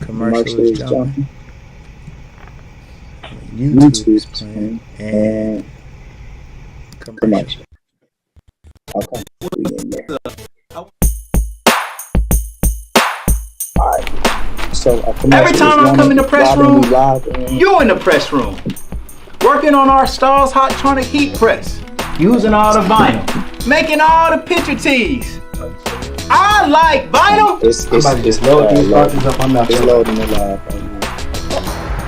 Commercial is jumping. YouTube is playing. And commercial. Okay. We in there. Alright. So every time I come in the press room, you in the press room. Working on our Stars Hot-Tronic heat press. Using all the vinyl. Making all the picture tees. I like vinyl. It's loading these buttons up on that. It's loading the live right now.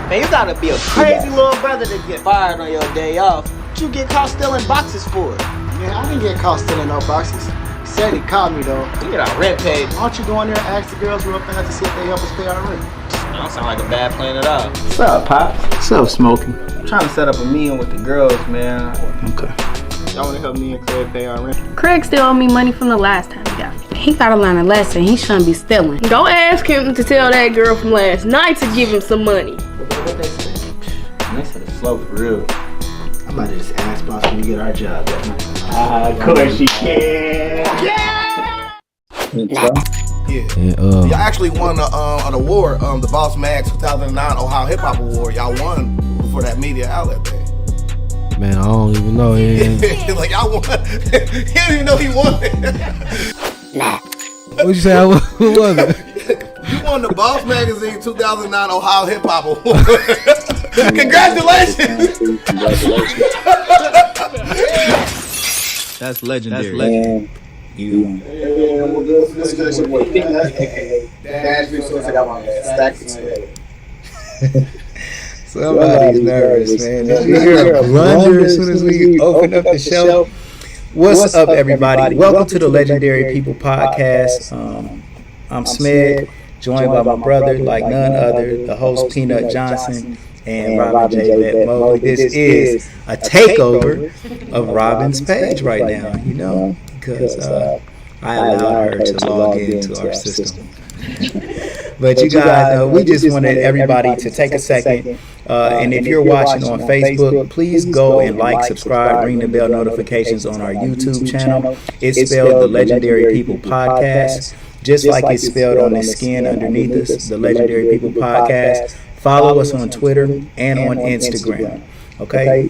Man, you gotta be a crazy little brother to get fired on your day off. What you get caught stealing boxes for? Man, I didn't get caught stealing no boxes. He said he caught me though. We get our rent paid. Why don't you go in there and ask the girls real fast to see if they help us pay our rent? That don't sound like a bad plan at all. What's up, Pops? What's up, Smokey? I'm trying to set up a meeting with the girls, man. Okay. Y'all wanna help me and Craig pay our rent? Craig still owe me money from the last time he got me. He gotta learn a lesson. He shouldn't be stealing. Don't ask him to tell that girl from last night to give him some money. What they say? They said it's slow for real. I'm about to just ask boss when we get our job that night. Of course you can. Yeah! Y'all actually won an award, the Boss Mag 2009 Ohio Hip Hop Award. Y'all won for that media outlet thing. Man, I don't even know. Like y'all won. He didn't even know he won it. What'd you say? Who was it? You won the Boss Magazine 2009 Ohio Hip Hop Award. Congratulations! That's legendary. That's legendary. Somebody's nervous, man. Did you hear a blunder as soon as we open up the show? What's up, everybody? Welcome to the Legendary People Podcast. I'm SMED, joined by my brother, like none other, the host Beanut Johnson and Robin JVET Mobley. This is a takeover of Robin's page right now, you know, because I allowed her to log into our system. But you guys, we just wanted everybody to take a second. And if you're watching on Facebook, please go and like, subscribe, ring the bell notifications on our YouTube channel. It's spelled The Legendary People Podcast, just like it's spelled on the skin underneath us, The Legendary People Podcast. Follow us on Twitter and on Instagram. Okay?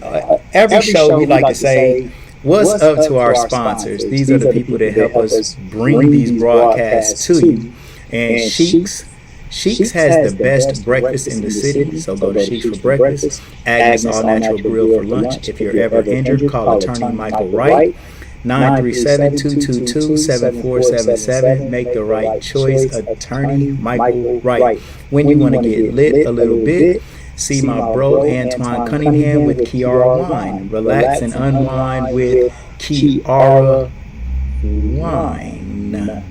Every show we like to say, what's up to our sponsors? These are the people that help us bring these broadcasts to you. And Sheik's has the best breakfast in the city, so go to Sheik's for breakfast. Agnes All Natural Grill for lunch. If you're ever injured, call attorney Michael Wright, 937-222-7477. Make the right choice, attorney Michael Wright. When you want to get lit a little bit, see my bro Antoine Cunningham with Kiara Wine. Relax and unwind with Kiara Wine.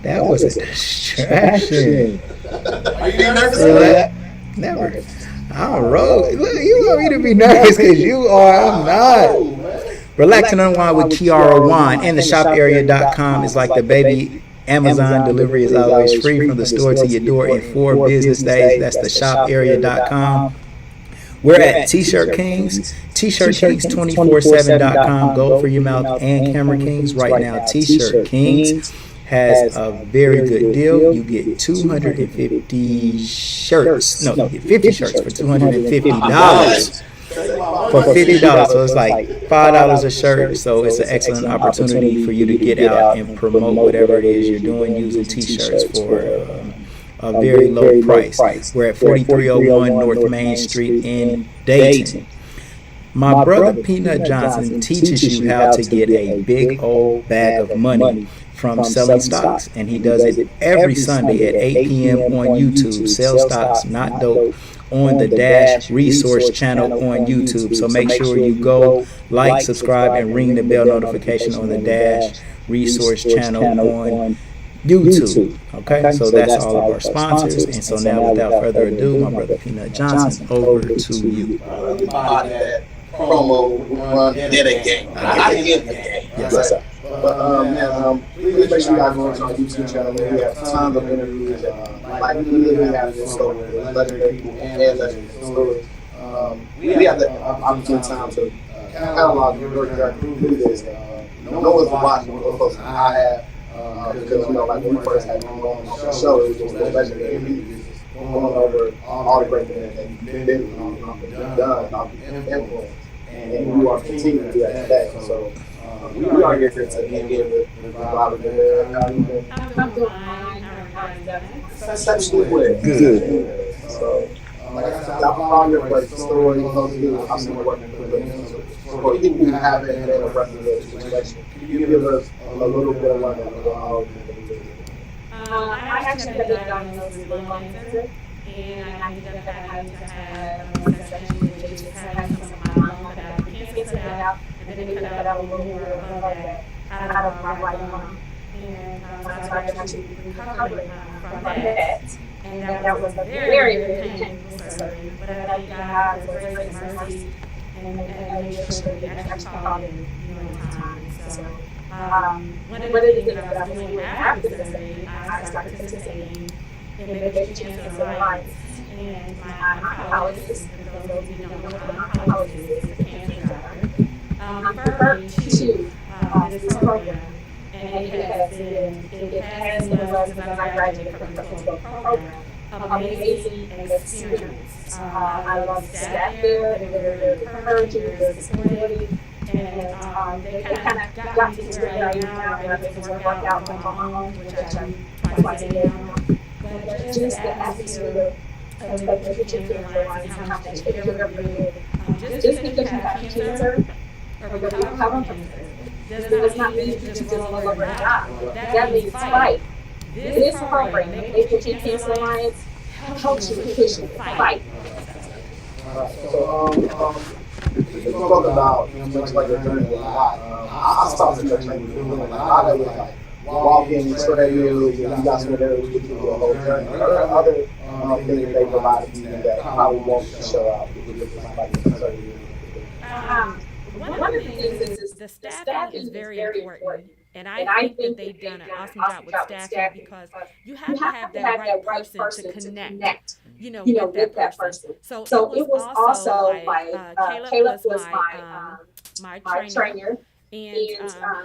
That was a distraction. Are you nervous? Never. I'm Look, you want me to be nervous because you are. I'm not. Relax and unwind with Kiara Wine. And the shoparea.com is like the baby. Amazon delivery is always free from the store to your door in 4 business days. That's the shoparea.com. We're at T-Shirt Kings, T-Shirt-Kings247.com. Go for your mouth and Camera Kings. Right now, T-Shirt Kings has a very good deal. You get 250 shirts. No, you get 50 shirts for $250. For $50, so it's like $5 a shirt. So it's an excellent opportunity for you to get out and promote whatever it is you're doing using T-shirts for a very low price. We're at 4301 North Main Street in Dayton. My brother Beanut Johnson teaches you how to get a big old bag of money from selling stocks, and he does it every Sunday at 8 p.m. on YouTube. Sell stocks, not dope, on the Dash Resource channel on YouTube. So make sure you go like, subscribe, and ring the bell notification on the Dash Resource channel on YouTube. Okay, so that's all of our sponsors. And so now, without further ado, my brother Beanut Johnson, over to you. Promo run dedicated. I get the game. Yes, sir. But please make sure you guys go to our YouTube channel. We have tons of interviews. Like we literally have this story with legendary people and legendary stories. We have the opportunity time to catalog and work our crew this. No one's watching what folks I have. Because, like when we first had you on the show, it was just a legendary. We just going over all the great things that you've been done, about the influence. And you are continuing to do that today. So we are here to give with Robert. How you been? I'm doing fine. Exceptionally well. Good. So, like I said, I'm on your place. The story, I'm still working with for people who haven't been a representative situation. Can you give us a little bit of one of I actually had been diagnosed with lung cancer, and I ended up having to have a section which is having some of my lung cut out. Cancer cut out, and then they cut out a little more above that out of my right lung. And so I actually recovered from that. And that was a very, very painful surgery. But I thank God for His grace and mercy and made sure that we actually called it in time. So one of the things that I was doing after the surgery, I started participating in the Vegetarian Alliance. And my oncologist, for those of you who don't know what an oncologist is, a cancer doctor, referred me to this program. And it has been, because I graduated from the program, amazing experience. I love the staff there. They were very encouraging, very supportive, and they kind of got me to where I am now, and I'm able to work out on my own, which I do twice a day now. But just the atmosphere of the Vegetarian Alliance, how much they care of you, just because you have cancer or recover from cancer, does not mean you just roll over and die. That means fight. This program, the Vegetarian Cancer Alliance, helps you push you to fight. So, you spoke about much like your journey a lot. I stopped at your training feeling like a lot of it, like walking, treadmills, you got some of those with you the whole journey. Are there other things they provided to you that probably won't show out with like one of the things is the staff is very important. And I think that they've done an awesome job with staffing because you have to have that right person to connect, with that person. So it was also like Caleb was my trainer. And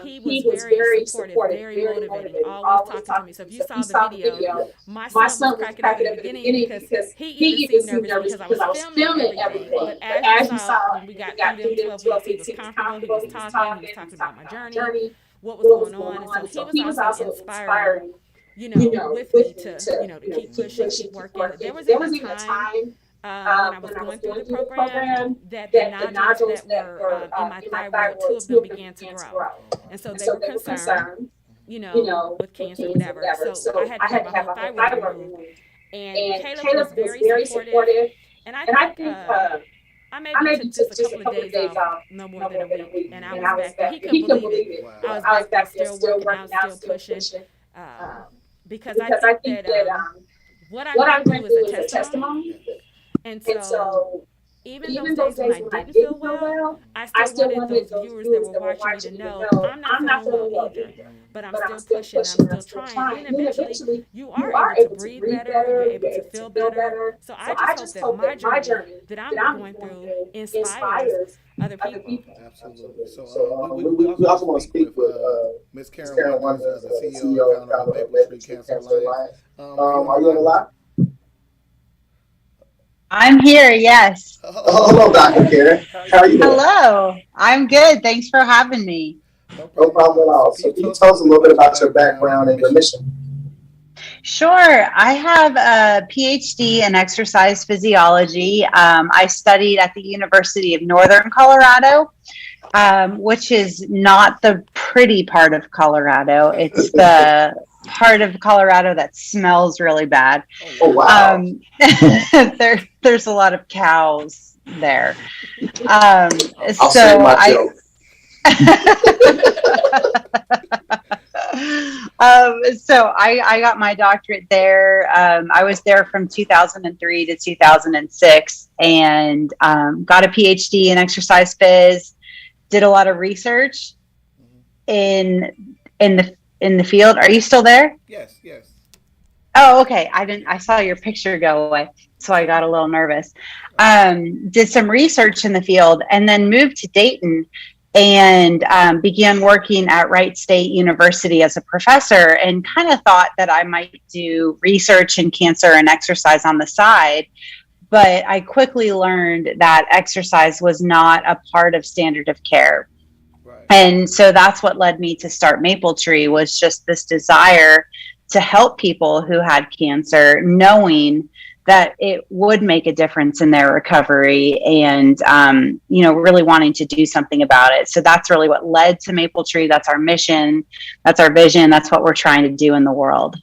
he was very supportive, very motivating, always talking to me. So if you saw the video, my son was cracking up at the beginning because he even seemed nervous because I was filming everything. But as you saw, when we got through them 12 weeks, he was comfortable, he was talking about my journey, what was going on. And so he was also inspiring, with me to keep pushing, keep working. There was even a time when I was going through the program, that the nodules that were in my thyroid, two of them began to grow. And so they were concerned, with cancer or whatever. So I had to have my whole thyroid removed. And Caleb was very supportive. And I think I maybe took just a couple of days off, no more than a week. And I was back. He couldn't believe it. I was back there still working out, still pushing. Because I think that what I'm going to do is a testimony. And so even those days when I didn't feel well, I still wanted those viewers that were watching me to know I'm not feeling well either. But I'm still pushing, I'm still trying. And then eventually you are able to breathe better, you're able to feel better. So I just hope that my journey that I'm going through inspires other people. Absolutely. So we also want to speak with Ms. Karen Wonders, the CEO and founder of Maple Street Cancer Alliance. Are you on the line? I'm here, yes. Hello, Dr. Karen. How are you doing? Hello. I'm good. Thanks for having me. No problem at all. So can you tell us a little bit about your background and your mission? Sure. I have a PhD in exercise physiology. I studied at the University of Northern Colorado, which is not the pretty part of Colorado. It's the part of Colorado that smells really bad. Oh, wow. There's a lot of cows there. I'll say my joke. So I got my doctorate there. I was there from 2003 to 2006 and got a PhD in exercise phys, did a lot of research in the field. Are you still there? Yes. Oh, okay. I saw your picture go away, so I got a little nervous. Did some research in the field and then moved to Dayton and began working at Wright State University as a professor, and kind of thought that I might do research in cancer and exercise on the side. But I quickly learned that exercise was not a part of standard of care. Right. And so that's what led me to start Maple Tree, was just this desire to help people who had cancer, knowing that it would make a difference in their recovery, and, really wanting to do something about it. So that's really what led to Maple Tree. That's our mission. That's our vision. That's what we're trying to do in the world.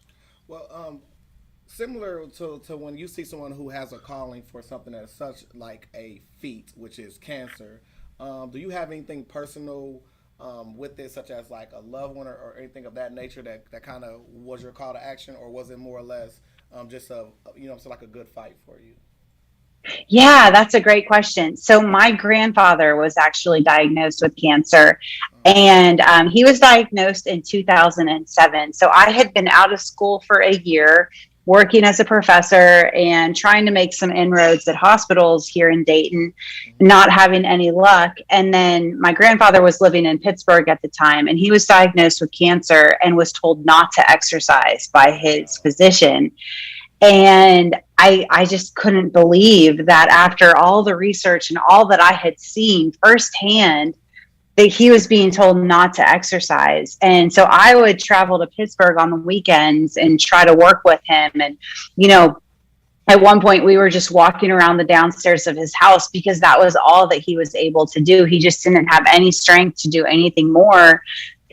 Well, similar to when you see someone who has a calling for something that is such like a feat, which is cancer, do you have anything personal with this, such as like a loved one or anything of that nature that kind of was your call to action, or was it more or less just like a good fight for you? Yeah, that's a great question. So my grandfather was actually diagnosed with cancer, and he was diagnosed in 2007. So I had been out of school for a year, working as a professor and trying to make some inroads at hospitals here in Dayton, not having any luck. And then my grandfather was living in Pittsburgh at the time, and he was diagnosed with cancer and was told not to exercise by his physician. And I just couldn't believe that after all the research and all that I had seen firsthand, that he was being told not to exercise. And so I would travel to Pittsburgh on the weekends and try to work with him. And, at one point we were just walking around the downstairs of his house, because that was all that he was able to do. He just didn't have any strength to do anything more,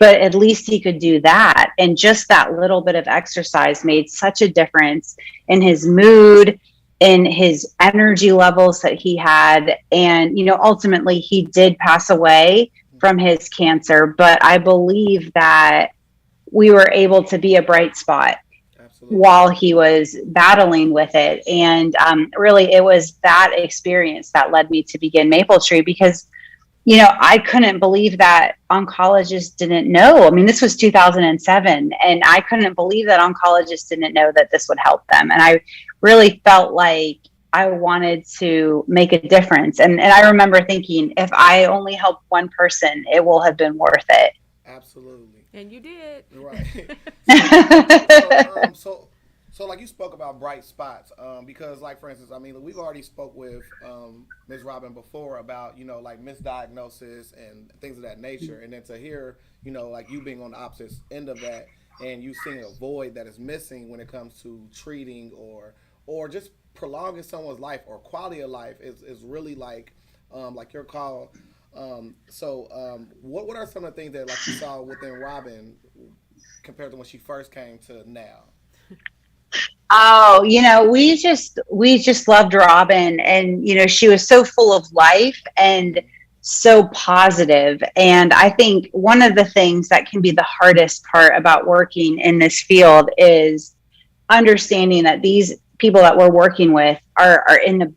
but at least he could do that. And just that little bit of exercise made such a difference in his mood, in his energy levels that he had. And, ultimately he did pass away from his cancer, but I believe that we were able to be a bright spot. Absolutely. While he was battling with it. And really, it was that experience that led me to begin Maple Tree, because I couldn't believe that oncologists didn't know. I mean, this was 2007, and I couldn't believe that oncologists didn't know that this would help them. And I really felt like I wanted to make a difference. And I remember thinking, if I only help one person, it will have been worth it. Absolutely. And you did. Right. So like you spoke about bright spots, because like, for instance, I mean, we've already spoke with Ms. Robin before about, like misdiagnosis and things of that nature. And then to hear, like you being on the opposite end of that, and you seeing a void that is missing when it comes to treating or just prolonging someone's life or quality of life is really like your call. What are some of the things that like you saw within Robin compared to when she first came to now? Oh, we just loved Robin, and, she was so full of life and so positive. And I think one of the things that can be the hardest part about working in this field is understanding that these people that we're working with are in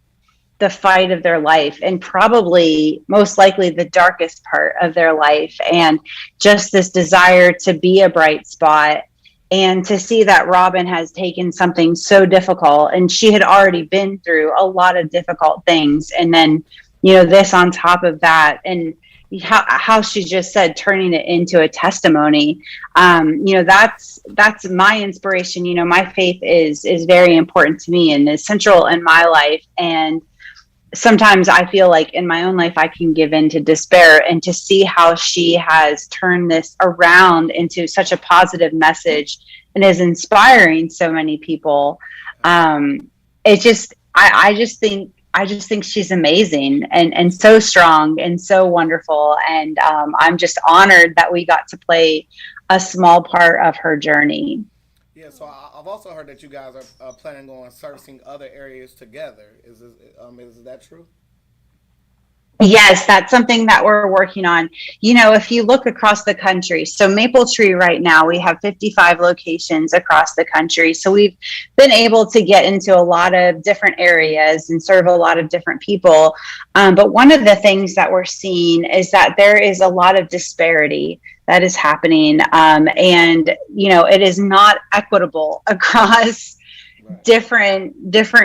the fight of their life, and probably most likely the darkest part of their life. And just this desire to be a bright spot, and to see that Robin has taken something so difficult, and she had already been through a lot of difficult things. And then, this on top of that, and how she just said, turning it into a testimony. That's my inspiration. My faith is very important to me and is central in my life. And sometimes I feel like in my own life, I can give in to despair, and to see how she has turned this around into such a positive message and is inspiring so many people. I just think she's amazing and so strong and so wonderful. And I'm just honored that we got to play a small part of her journey. Yeah, so I've also heard that you guys are planning on servicing other areas together. Is that true? Yes, that's something that we're working on. If you look across the country, so Maple Tree right now, we have 55 locations across the country. So we've been able to get into a lot of different areas and serve a lot of different people. But one of the things that we're seeing is that there is a lot of disparity that is happening. And, it is not equitable across different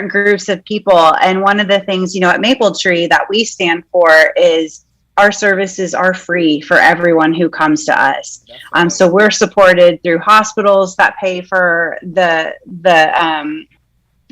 groups of people. And one of the things, at Maple Tree that we stand for is our services are free for everyone who comes to us. So we're supported through hospitals that pay for the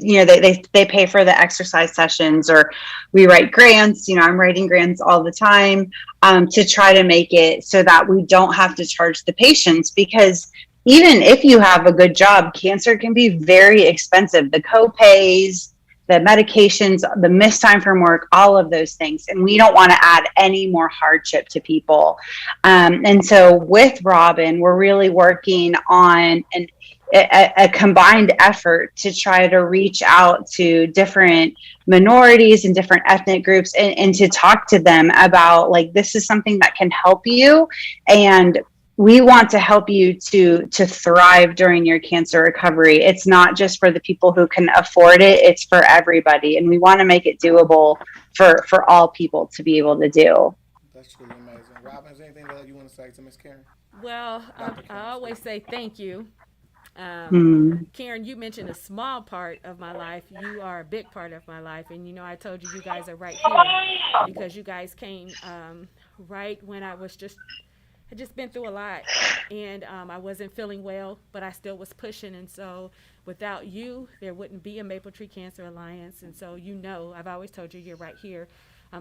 they pay for the exercise sessions, or we write grants. I'm writing grants all the time to try to make it so that we don't have to charge the patients, because even if you have a good job, cancer can be very expensive. The co-pays, the medications, the missed time from work, all of those things. And we don't want to add any more hardship to people. And so with Robin, we're really working on a combined effort to try to reach out to different minorities and different ethnic groups and to talk to them about, like, this is something that can help you. And we want to help you to thrive during your cancer recovery. It's not just for the people who can afford it, it's for everybody. And we want to make it doable for all people to be able to do. That's truly amazing. Robin, is there anything that you want to say to Miss Karen? Well, I always say thank you. Karen, you mentioned a small part of my life. You are a big part of my life. And, I told you guys are right here because you guys came right when I just been through a lot, and I wasn't feeling well, but I still was pushing. And so without you, there wouldn't be a Maple Tree Cancer Alliance. And so, I've always told you you're right here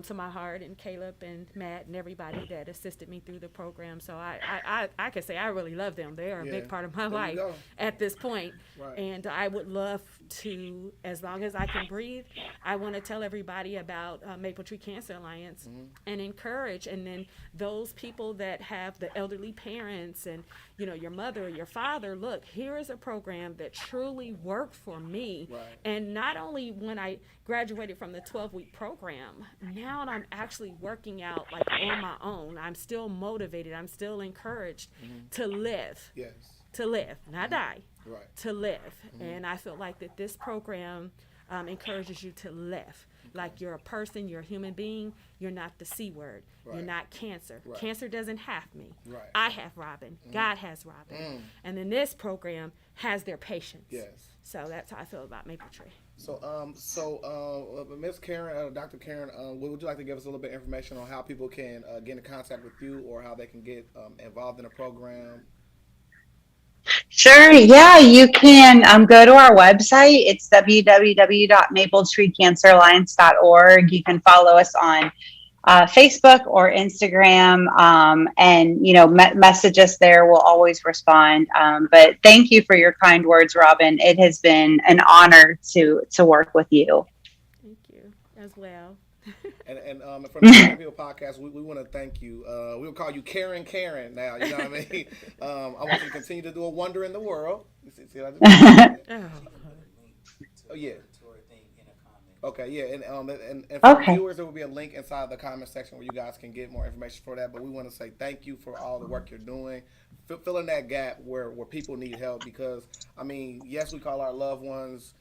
to my heart, and Caleb and Matt and everybody that assisted me through the program. So I could say I really love them. They are a big part of my life at this point. Right. And I would love to, as long as I can breathe, I want to tell everybody about Maple Tree Cancer Alliance and encourage. And then those people that have the elderly parents and, your mother or your father, look, here is a program that truly worked for me. Right. And not only when I graduated from the 12-week program, now I'm actually working out like on my own. I'm still motivated. I'm still encouraged to live. Yes. To live, not die. Right. To live. And I feel like that this program encourages you to live. Like you're a person, you're a human being, you're not the C word. Right. You're not cancer. Right. Cancer doesn't have me. Right. I have Robin. God has Robin. And then this program has their patients. Yes. So that's how I feel about Maple Tree. So, Miss Karen, Dr. Karen, would you like to give us a little bit of information on how people can get in contact with you, or how they can get involved in the program? Sure. Yeah, you can go to our website. It's www.mapletreecanceralliance.org. You can follow us on Facebook or Instagram, and message us there. We'll always respond. But thank you for your kind words, Robin. It has been an honor to work with you. Thank you as well. And from the People Podcast, we want to thank you. We'll call you Karen now. You know what I mean? I want you to continue to do a wonder in the world. See what I did? Oh yeah. Okay, yeah, and for viewers, there will be a link inside the comment section where you guys can get more information for that. But we want to say thank you for all the work you're doing, filling that gap where people need help. Because yes, we call our loved ones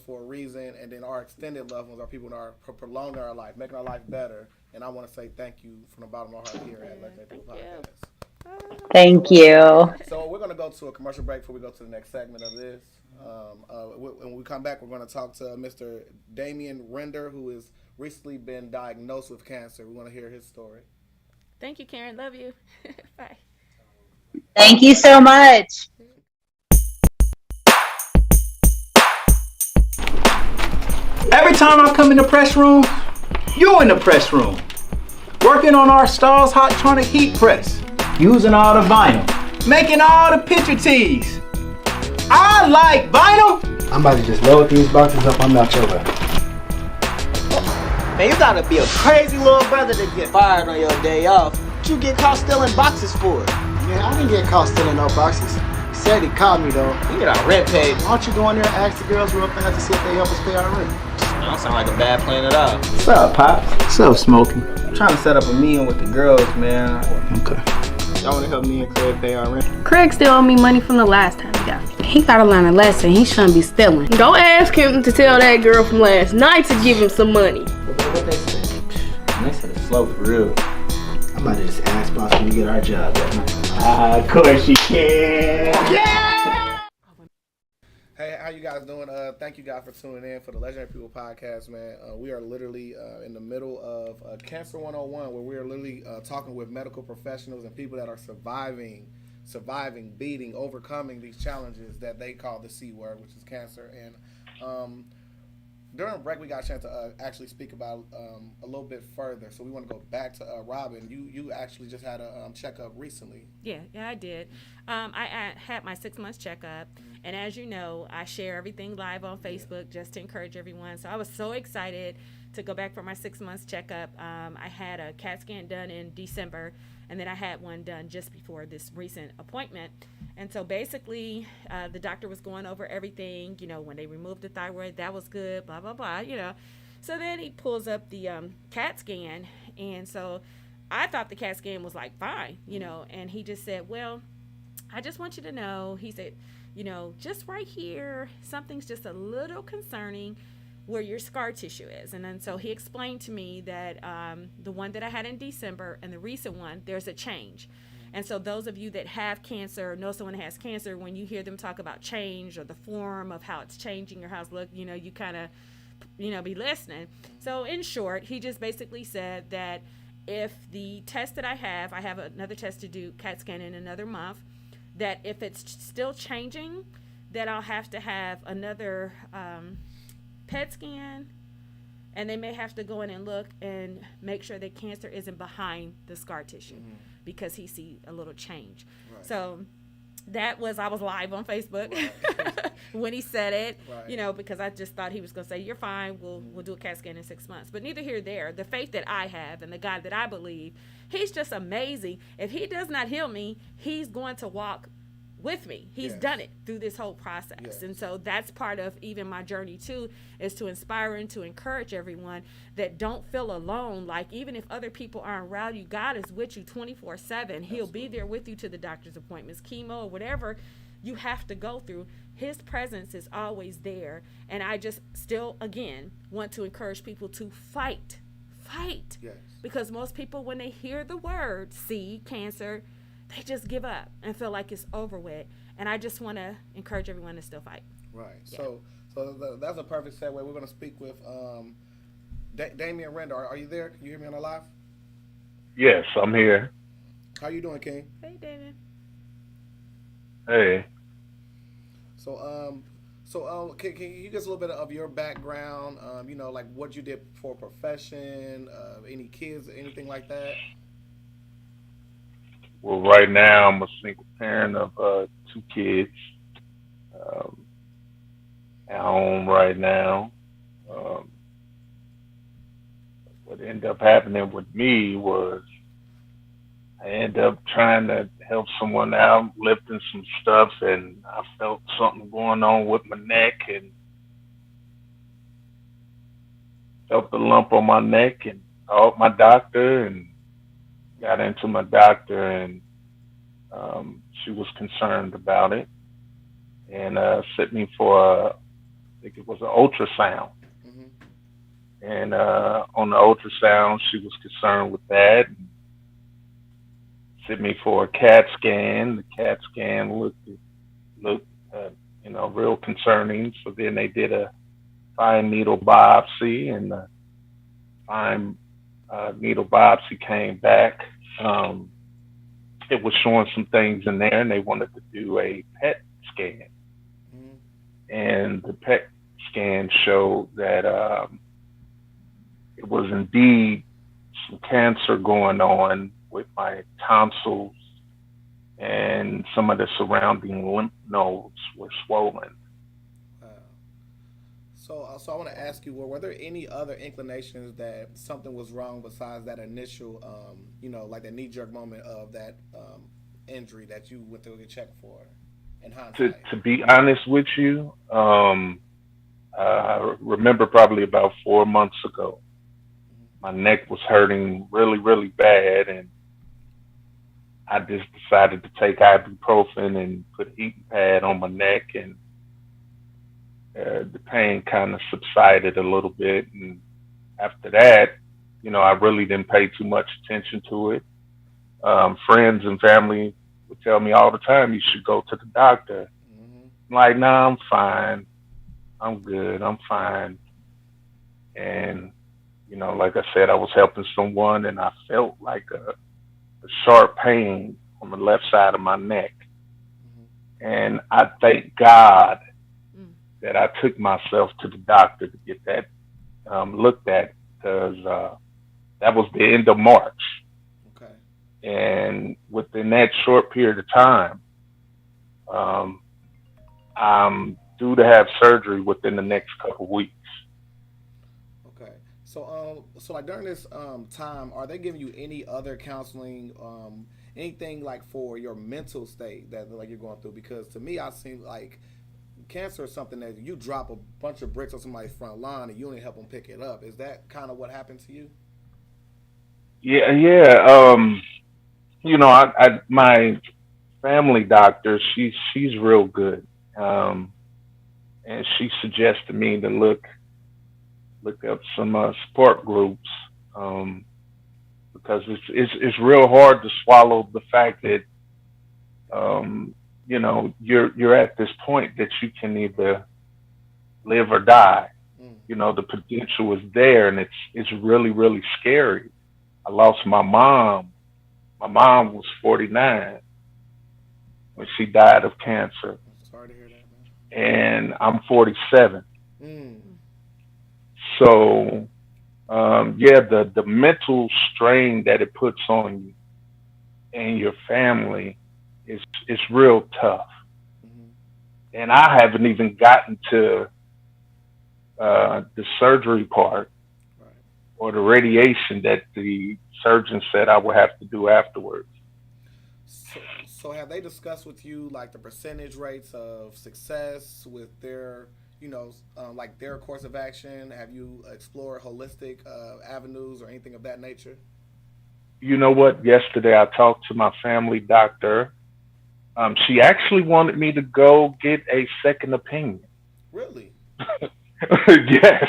for a reason, and then our extended loved ones are people that are prolonging our life, making our life better. And I want to say thank you from the bottom of my heart here at Legendary People Podcast. Thank you. So we're going to go to a commercial break before we go to the next segment of this. When we come back, we're going to talk to Mr. Damian Render, who has recently been diagnosed with cancer. We want to hear his story. Thank you, Karen. Love you. Bye. Thank you so much. Every time I come in the press room, you're in the press room. Working on our Stars Hot Tronic Heat Press. Using all the vinyl. Making all the picture tees. I like vinyl. I'm about to just load these boxes up on out your way. Man, you gotta be a crazy little brother to get fired on your day off. What you get caught stealing boxes for? Man, I didn't get caught stealing no boxes. He said he caught me though. You get our rent paid. Why don't you go in there and ask the girls real fast to see if they help us pay our rent? That don't sound like a bad plan at all. What's up, Pops? What's up, Smokey? I'm trying to set up a meeting with the girls, man. Okay. Y'all wanna help me and Craig pay our rent? Craig still owe me money from the last time he got me. He gotta learn a lesson. He shouldn't be stealing. Go ask him to tell that girl from last night to give him some money. What they said? They said it's slow for real. I'm about to just ask boss when we get our job that night. Of course you can. Yeah! Hey, how you guys doing? Thank you guys for tuning in for the Legendary People podcast, man. We are literally in the middle of Cancer 101, where we are literally talking with medical professionals and people that are surviving, beating, overcoming these challenges that they call the C word, which is cancer. And during the break, we got a chance to actually speak about a little bit further. So we want to go back to Robin. You actually just had a checkup recently. Yeah, I did. I had my 6 months checkup, and as you know, I share everything live on Facebook just to encourage everyone. So I was so excited to go back for my 6 months checkup. I had a CAT scan done in December, and then I had one done just before this recent appointment. And so basically, the doctor was going over everything. You know, when they removed the thyroid, that was good, blah, blah, blah, you know. So then he pulls up the CAT scan, and so I thought the CAT scan was like fine, you know, and he just said, well, I just want you to know, he said, you know, just right here, something's just a little concerning where your scar tissue is. And then so he explained to me that the one that I had in December and the recent one, there's a change. And so those of you that have cancer, know someone has cancer, when you hear them talk about change or the form of how it's changing or how it's looking, you know, you kind of, you know, be listening. So in short, he just basically said that if the test that I have another test to do, CAT scan, in another month, that if it's still changing, that I'll have to have another PET scan, and they may have to go in and look and make sure that cancer isn't behind the scar tissue, because he see a little change. Right. So that was, I was live on Facebook when he said it, you know, because I just thought he was going to say, you're fine, we'll do a CAT scan in 6 months. But neither here nor there. The faith that I have and the God that I believe, he's just amazing. If he does not heal me, he's going to walk with me. He's done it through this whole process. And so that's part of even my journey too, is to inspire and to encourage everyone that don't feel alone. Like, even if other people aren't around you, God is with you 24/7. He'll be there with you to the doctor's appointments, chemo, or whatever you have to go through. His presence is always there. And I just still, again, want to encourage people to fight. Because most people, when they hear the word C, cancer, they just give up and feel like it's over with. And I just want to encourage everyone to still fight. Right. Yeah. So that's a perfect segue. We're going to speak with Damian Render. Are you there? Can you hear me on the live? Yes, I'm here. How you doing, King? Hey, Damian. Hey. So can you give us a little bit of your background? You know, like what you did for a profession, any kids, anything like that? Well, right now I'm a single parent of 2 kids at home right now. What ended up happening with me was I ended up trying to help someone out, lifting some stuff, and I felt something going on with my neck and felt the lump on my neck and called my doctor and got into my doctor, and she was concerned about it and sent me for, I think it was an ultrasound. And on the ultrasound, she was concerned with that. And sent me for a CAT scan. The CAT scan looked you know, real concerning. So then they did a fine needle biopsy, and the fine needle biopsy came back. It was showing some things in there, and they wanted to do a PET scan. And the PET scan showed that it was indeed some cancer going on with my tonsils, and some of the surrounding lymph nodes were swollen. So I want to ask you, were there any other inclinations that something was wrong besides that initial, you know, like the knee-jerk moment of that injury that you went through to check for in hindsight? To be honest with you, I remember probably about 4 months ago, my neck was hurting really, really bad, and I just decided to take ibuprofen and put a heating pad on my neck, and the pain kind of subsided a little bit. And after that, you know, I really didn't pay too much attention to it. Friends and family would tell me all the time, you should go to the doctor. like, nah, I'm fine. I'm good. I'm fine. And, you know, like I said, I was helping someone and I felt like a sharp pain on the left side of my neck. And I thank God that I took myself to the doctor to get that looked at, because that was the end of March. Okay. And within that short period of time, I'm due to have surgery within the next couple of weeks. Okay. So like during this time, are they giving you any other counseling, anything like for your mental state that like you're going through? Because to me, I seem like cancer is something that you drop a bunch of bricks on somebody's front lawn and you only help them pick it up. Is that kind of what happened to you? Yeah. You know, I my family doctor, she's real good, and she suggested me to look up some support groups, because it's real hard to swallow the fact that you know, you're at this point that you can either live or die. You know, the potential is there, and it's really, really scary. I lost my mom. My mom was 49 when she died of cancer. Sorry to hear that, man. And I'm 47. So, yeah, the mental strain that it puts on you and your family is real tough. And I haven't even gotten to the surgery part or the radiation that the surgeon said I would have to do afterwards. So have they discussed with you like the percentage rates of success with their, you know, like their course of action? Have you explored holistic avenues or anything of that nature? You know what? Yesterday I talked to my family doctor. She actually wanted me to go get a second opinion. Really? Yes.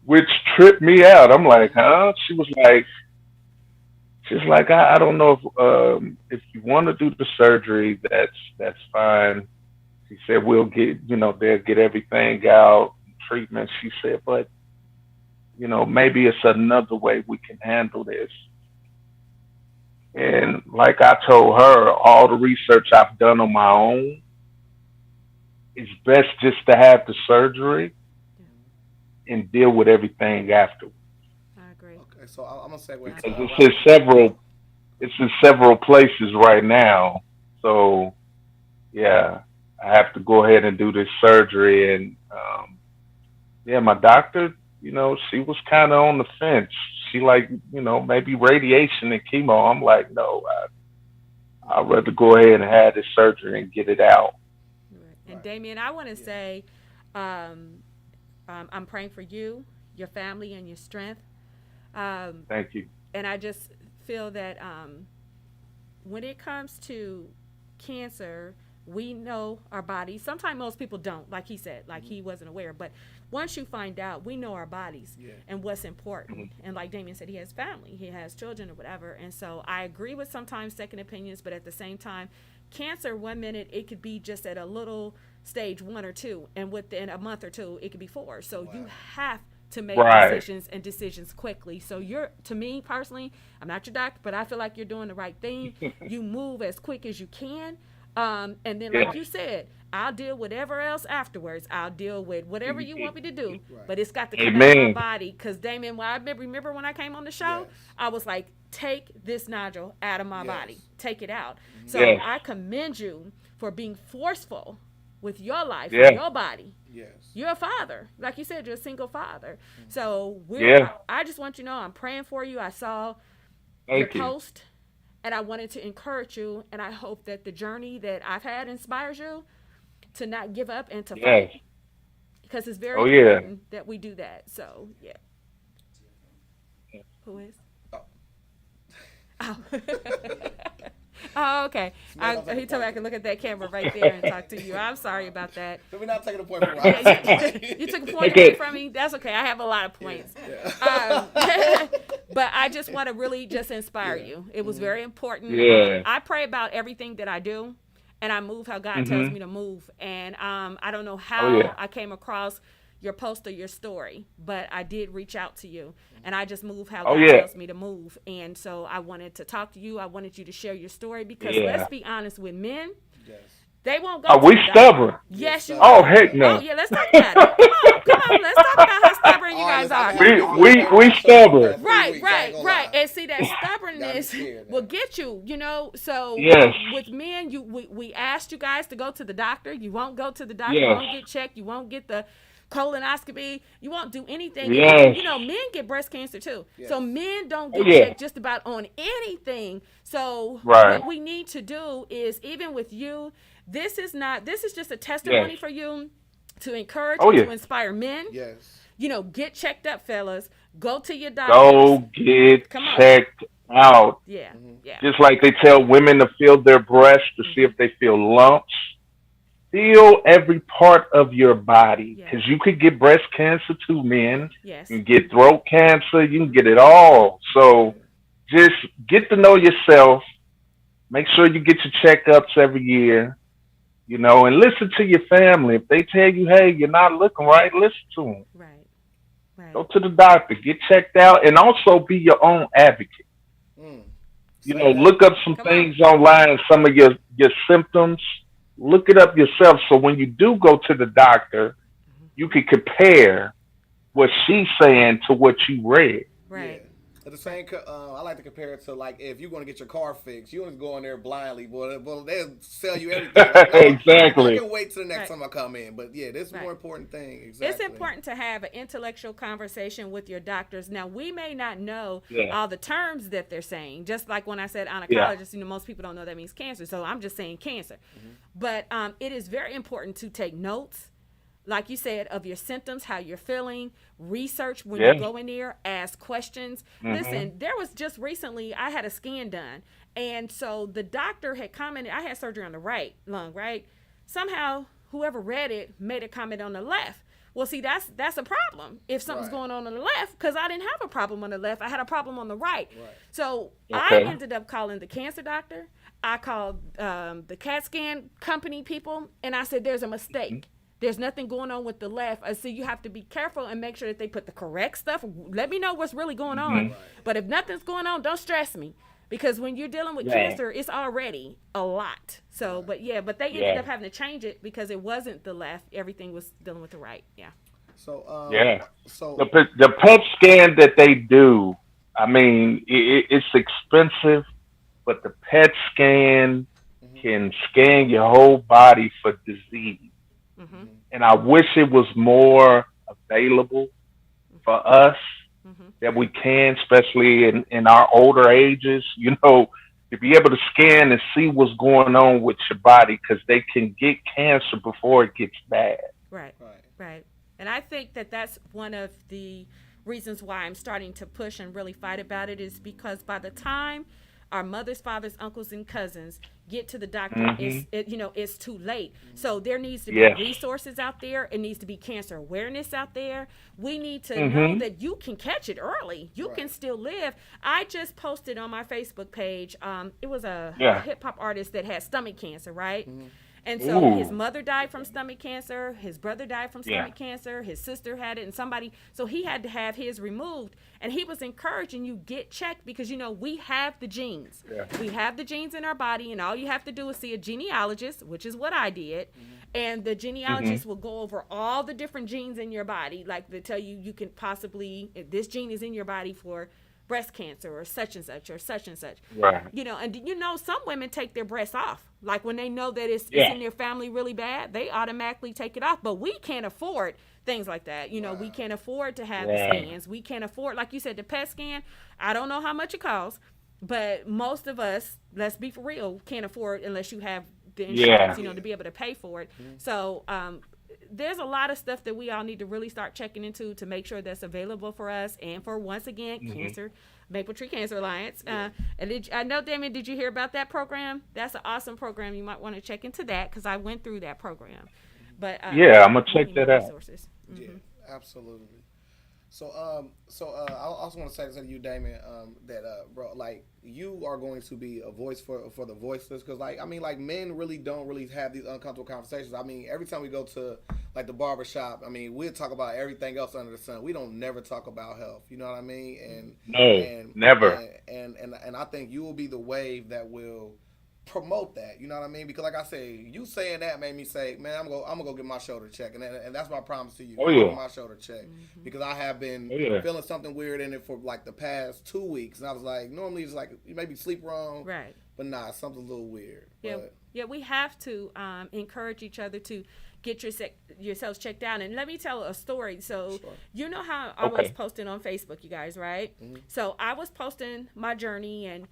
Which tripped me out. I'm like, huh? She's like, I don't know if you want to do the surgery, that's fine. She said we'll get, you know, they'll get everything out, treatment. She said, but you know, maybe it's another way we can handle this. And like I told her, all the research I've done on my own, it's best just to have the surgery and deal with everything afterwards. I agree. Okay, so I'm gonna segue. Because it's in several places right now. So yeah, I have to go ahead and do this surgery. And yeah, my doctor, you know, she was kind of on the fence. She like, you know, maybe radiation and chemo. I'm like, no, I'd rather go ahead and have this surgery and get it out. Right. And Damian, I want to say, I'm praying for you, your family, and your strength. Thank you. And I just feel that when it comes to cancer, we know our bodies. Sometimes most people don't, like he said, like he wasn't aware. But once you find out, we know our bodies and what's important. And like Damian said, he has family, he has children or whatever. And so I agree with sometimes second opinions, but at the same time, cancer, 1 minute, it could be just at a little stage 1 or 2. And within a month or 2, it could be 4. So you have to make decisions quickly. So to me personally, I'm not your doctor, but I feel like you're doing the right thing. You move as quick as you can. And then, like you said, I'll deal with whatever else afterwards. I'll deal with whatever you want me to do, but it's got to come out of my body. Because, Damian, I remember when I came on the show, I was like, take this nodule out of my body. Take it out. So I commend you for being forceful with your life, and your body. Yes. You're a father. Like you said, you're a single father. So I just want you to know I'm praying for you. I saw your post. And I wanted to encourage you, and I hope that the journey that I've had inspires you to not give up and to fight. Because it's very important that we do that. So, yeah. Who is? Oh. Oh, okay. He told me I could look at that camera right there and talk to you. I'm sorry about that. So we're not taking a point from Rob. You took a point away from me? That's okay. I have a lot of points. But I just want to really just inspire you. It was very important. I pray about everything that I do. and I move how God Mm-hmm. tells me to move. And I don't know how I came across your post or your story, but I did reach out to you, and I just move how God tells me to move. And so I wanted to talk to you. I wanted you to share your story because let's be honest with men. Yes. They won't go. Are we stubborn? Yes, you Oh, are. heck no. Oh, yeah, let's talk about it. Come on, let's talk about how stubborn you guys are. We stubborn. Right. And see, that stubbornness will get you, So with men, we asked you guys to go to the doctor. You won't go to the doctor. You won't get checked. You won't get the colonoscopy. You won't do anything. Yes. Men get breast cancer too. Yes. So men don't get checked just about on anything. So what we need to do is, even with you, this is just a testimony for you to encourage and to inspire men. Yes. Get checked up, fellas. Go to your doctor. Go get checked out. Yeah. Just like they tell women to feel their breasts to see if they feel lumps. Feel every part of your body, because you could get breast cancer too, men. Yes. You can get throat cancer. You can get it all. So just get to know yourself. Make sure you get your checkups every year, and listen to your family. If they tell you, hey, you're not looking right, listen to them. Right. Go to the doctor, get checked out, and also be your own advocate. Look up some things online, some of your symptoms. Look it up yourself, so when you do go to the doctor, you can compare what she's saying to what you read. Right. Yeah. At the same, I like to compare it to, like, if you're going to get your car fixed, you don't go in there blindly. Well, they'll sell you everything. Like, Exactly. I can wait till the next time I come in. But yeah, this is a more important thing. Exactly. It's important to have an intellectual conversation with your doctors. Now, we may not know all the terms that they're saying. Just like when I said oncologist, most people don't know that means cancer. So I'm just saying cancer. Mm-hmm. But it is very important to take notes, like you said, of your symptoms, how you're feeling, research when you go in there, ask questions. Mm-hmm. Listen, there was just recently, I had a scan done. And so the doctor had commented, I had surgery on the right lung, right? Somehow, whoever read it made a comment on the left. Well, see, that's a problem if something's going on the left, because I didn't have a problem on the left. I had a problem on the right. So I ended up calling the cancer doctor. I called the CAT scan company people, and I said, there's a mistake. There's nothing going on with the left. So you have to be careful and make sure that they put the correct stuff. Let me know what's really going on. Right. But if nothing's going on, don't stress me. Because when you're dealing with cancer, it's already a lot. So, but they ended up having to change it because it wasn't the left. Everything was dealing with the right. Yeah. So, So the PET scan that they do, I mean, it's expensive, but the PET scan can scan your whole body for disease. Mm-hmm. And I wish it was more available for us that we can, especially in our older ages, to be able to scan and see what's going on with your body, because they can get cancer before it gets bad. Right. And I think that that's one of the reasons why I'm starting to push and really fight about it, is because by the time our mothers, fathers, uncles, and cousins get to the doctor, it's too late. So there needs to be resources out there. It needs to be cancer awareness out there. We need to know that you can catch it early. You can still live. I just posted on my Facebook page, it was a hip hop artist that had stomach cancer, right? And so his mother died from stomach cancer, his brother died from stomach cancer, his sister had it, and so he had to have his removed. And he was encouraging you, get checked, because, we have the genes. Yeah. We have the genes in our body, and all you have to do is see a genealogist, which is what I did. And the genealogist will go over all the different genes in your body. Like, they tell you can possibly, if this gene is in your body for breast cancer or such and such or such and such. Right. And some women take their breasts off. Like, when they know that it's in their family really bad, they automatically take it off. But we can't afford things like that. We can't afford to have the scans. We can't afford, like you said, the PET scan. I don't know how much it costs, but most of us, let's be for real, can't afford unless you have the insurance, to be able to pay for it. So there's a lot of stuff that we all need to really start checking into to make sure that's available for us and for, once again, cancer, Maple Tree Cancer Alliance. And I know, Damian, did you hear about that program? That's an awesome program. You might want to check into that, because I went through that program. But I'm gonna check that out. Yeah, absolutely. I also want to say to you, Damien, that bro, like you are going to be a voice for the voiceless, because like I mean, like men really don't really have these uncomfortable conversations. I mean, every time we go to like the barber shop, I mean, we'll talk about everything else under the sun. We don't never talk about health. You know what I mean? Never. And I think you will be the wave that will promote that. You know what I mean? Because like I say, you saying that made me say, man, I'm gonna go get my shoulder checked, and that's my promise to you. Oh yeah. Get my shoulder checked, because I have been feeling something weird in it for like the past 2 weeks, and I was like, normally it's like you maybe sleep wrong, right? But nah, something's a little weird. Yeah, yeah, we have to encourage each other to get yourselves checked out. And let me tell a story. So you know how I was posting on Facebook, you guys, right? So I was posting my journey, and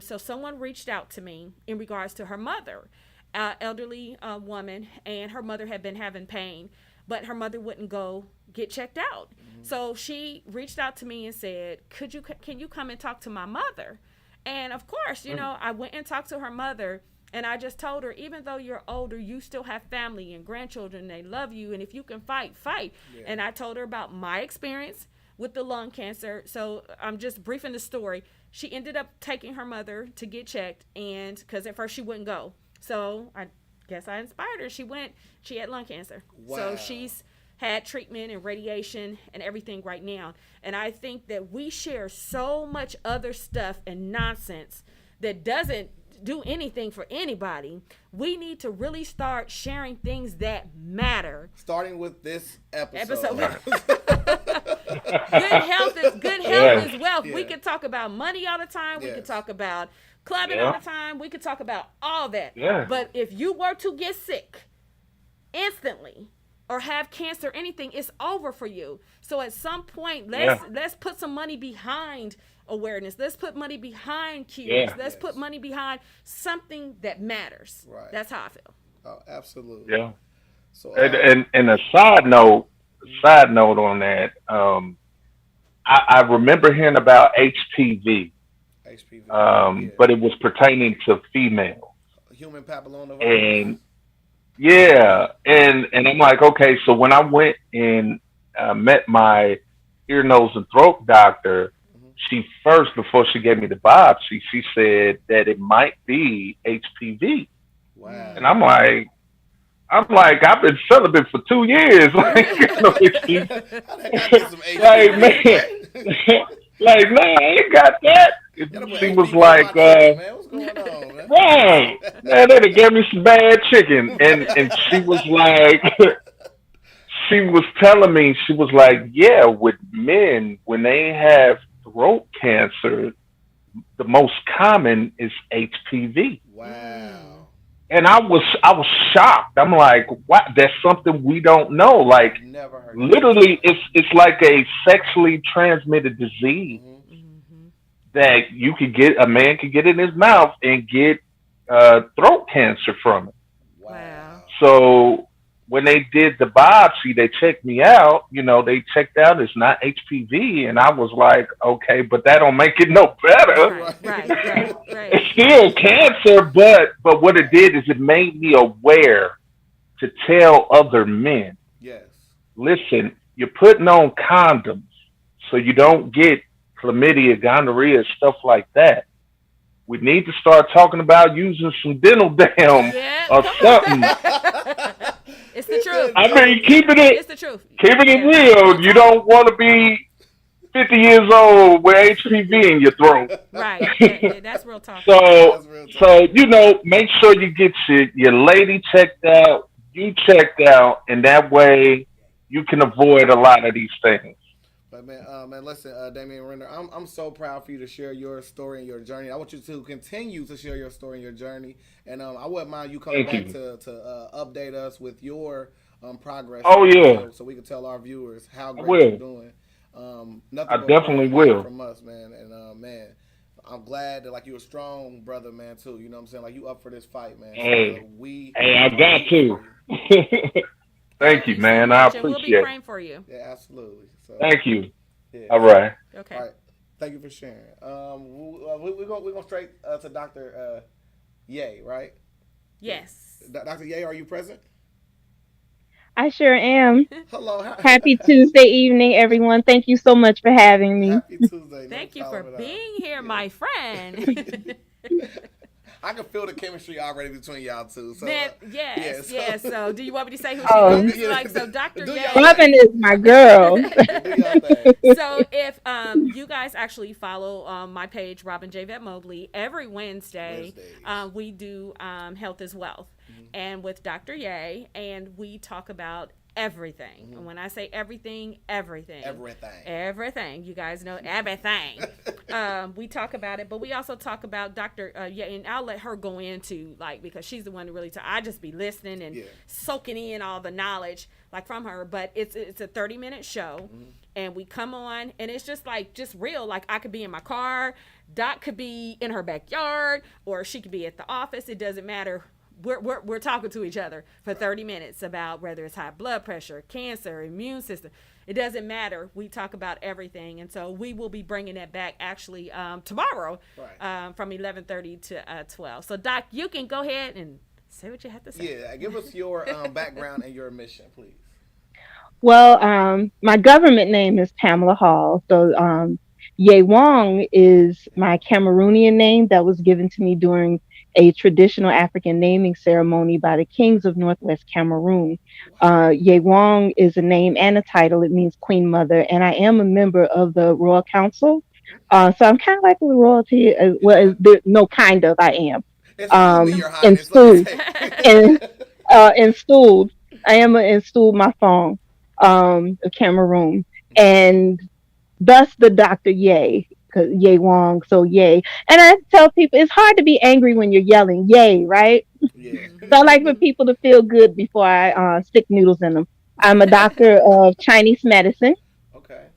so someone reached out to me in regards to her mother, elderly woman, and her mother had been having pain, but her mother wouldn't go get checked out. So she reached out to me and said, can you come and talk to my mother? And of course, you know, I went and talked to her mother, and I just told her, even though you're older, you still have family and grandchildren. They love you, and if you can fight, fight. Yeah. And I told her about my experience with the lung cancer. So I'm just briefing the story. She ended up taking her mother to get checked, and because at first she wouldn't go. So I guess I inspired her. She went. She had lung cancer. Wow. So she's had treatment and radiation and everything right now. And I think that we share so much other stuff and nonsense that doesn't do anything for anybody. We need to really start sharing things that matter. Starting with this episode. Good health is wealth. Yeah. We could talk about money all the time. We could talk about clubbing all the time. We could talk about all that. Yeah. But if you were to get sick instantly or have cancer or anything, it's over for you. So at some point, let's put some money behind awareness. Let's put money behind cures. Yeah. Let's put money behind something that matters. Right. That's how I feel. Oh, absolutely. Yeah. So and a side note on that, I remember hearing about HPV. But it was pertaining to female. Human papillomavirus. And and I'm like, okay, so when I went and met my ear, nose, and throat doctor, she first, before she gave me the biopsy, she said that it might be HPV. Wow. And I'm like, I've been celibate for 2 years. Like, like, man, like, no, I ain't got that. She was like, what's going on, man? Right, man, they gave me some bad chicken, and she was like, she was telling me, she was like, yeah, with men, when they have throat cancer, the most common is HPV. Wow. And I was shocked. I'm like, what? That's something we don't know. Like, never heard literally, it's like a sexually transmitted disease that you could get. A man could get in his mouth and get throat cancer from it. Wow. So when they did the biopsy, they checked me out. You know, they checked out it's not HPV, and I was like, okay, but that don't make it no better. Right. It's still cancer, but what it did is it made me aware to tell other men. Yes. Listen, you're putting on condoms so you don't get chlamydia, gonorrhea, stuff like that. We need to start talking about using some dental dam or something. It's the truth. I mean, keeping it's the truth. Keeping it real. You don't want to be 50 years old with HPV in your throat. Right. Yeah, that's real talk. So you know, make sure you get your lady checked out, you checked out, and that way you can avoid a lot of these things. But man, listen, Damian Render, I'm so proud for you to share your story and your journey. I want you to continue to share your story and your journey, and I wouldn't mind you coming back to update us with your progress. Oh yeah, so we can tell our viewers how great you're doing. I definitely will. From us, man, and man, I'm glad that like you're a strong brother, man, too. You know what I'm saying? Like you up for this fight, man. Hey, so I got to. Thank you, man. I appreciate it. We'll be praying for you. Yeah, absolutely. So, thank you. Yeah. All right. Okay. All right. Thank you for sharing. We're going straight to Dr. Ye, right? Yes. Dr. Ye, are you present? I sure am. Hello. Happy Tuesday evening, everyone. Thank you so much for having me. Happy Tuesday. Thank you for being here, my friend. I can feel the chemistry already between y'all two. So, yes. So, do you want me to say who Oh. she is? Like, so Dr. Ye. Robin is my girl. So, if you guys actually follow my page, Robin JVET Mobley, every Wednesday we do Health is Wealth, and with Dr. Ye, and we talk about everything. And when I say everything. You guys know everything. We talk about it, but we also talk about Dr. And I'll let her go into, like, because she's the one who really I just be listening and soaking in all the knowledge like from her. But it's a 30-minute show, and we come on, and it's just real. Like, I could be in my car, Doc could be in her backyard, or she could be at the office. It doesn't matter. We're talking to each other for 30 minutes about whether it's high blood pressure, cancer, immune system. It doesn't matter. We talk about everything. And so we will be bringing that back actually tomorrow from 11:30 to 12. So, Doc, you can go ahead and say what you have to say. Yeah, give us your background and your mission, please. Well, my government name is Pamela Hall. So Ye Wong is my Cameroonian name that was given to me during a traditional African naming ceremony by the kings of Northwest Cameroon. Ye Wong is a name and a title. It means Queen Mother, and I am a member of the Royal Council. So I'm kind of like the royalty. I am. Installed. I am an installed Mafong of Cameroon, and thus the Dr. Ye. Ye Wong, so yay. And I tell people it's hard to be angry when you're yelling yay, right? Yeah. So I like for people to feel good before I stick noodles in them. I'm a doctor of Chinese medicine. Okay.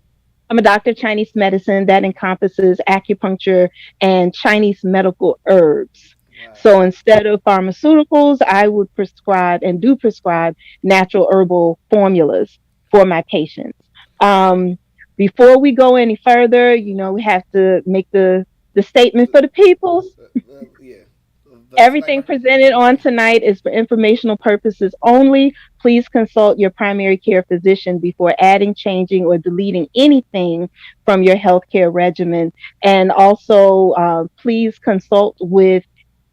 I'm a doctor of Chinese medicine that encompasses acupuncture and Chinese medical herbs. Wow. So instead of pharmaceuticals, I would prescribe natural herbal formulas for my patients. Before we go any further, we have to make the statement for the peoples. Everything presented on tonight is for informational purposes only. Please consult your primary care physician before adding, changing, or deleting anything from your healthcare regimen. And also, please consult with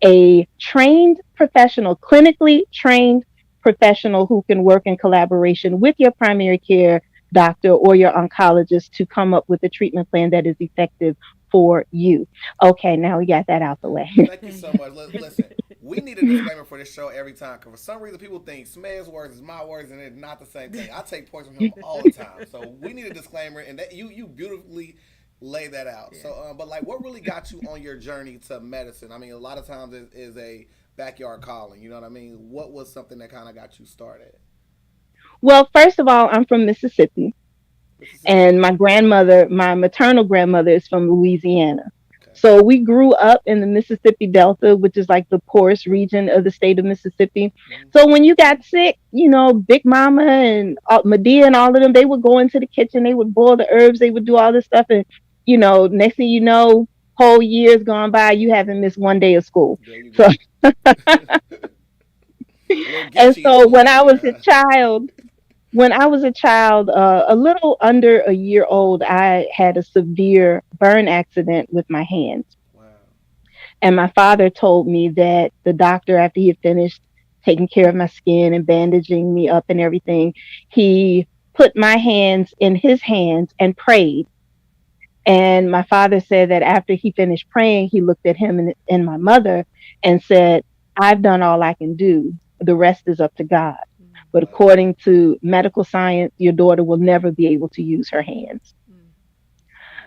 a trained professional, clinically trained professional who can work in collaboration with your primary care doctor or your oncologist to come up with a treatment plan that is effective for you. Okay, now we got that out the way. Thank you so much. Listen, we need a disclaimer for this show every time, because for some reason people think Smed's words is my words, and it's not the same thing. I take points from him all the time, so we need a disclaimer, and that you beautifully lay that out. Yeah. So, but like, what really got you on your journey to medicine? I mean, a lot of times it is a backyard calling. You know what I mean? What was something that kind of got you started? Well, first of all, I'm from Mississippi, and my maternal grandmother is from Louisiana. Okay. So we grew up in the Mississippi Delta, which is like the poorest region of the state of Mississippi. Mm-hmm. So when you got sick, Big Mama and Medea and all of them, they would go into the kitchen, they would boil the herbs, they would do all this stuff. And, next thing you know, whole years gone by, you haven't missed one day of school. So, and so when I was a child, a little under a year old, I had a severe burn accident with my hands. Wow. And my father told me that the doctor, after he had finished taking care of my skin and bandaging me up and everything, he put my hands in his hands and prayed. And my father said that after he finished praying, he looked at him and my mother and said, "I've done all I can do. The rest is up to God. But according to medical science, your daughter will never be able to use her hands."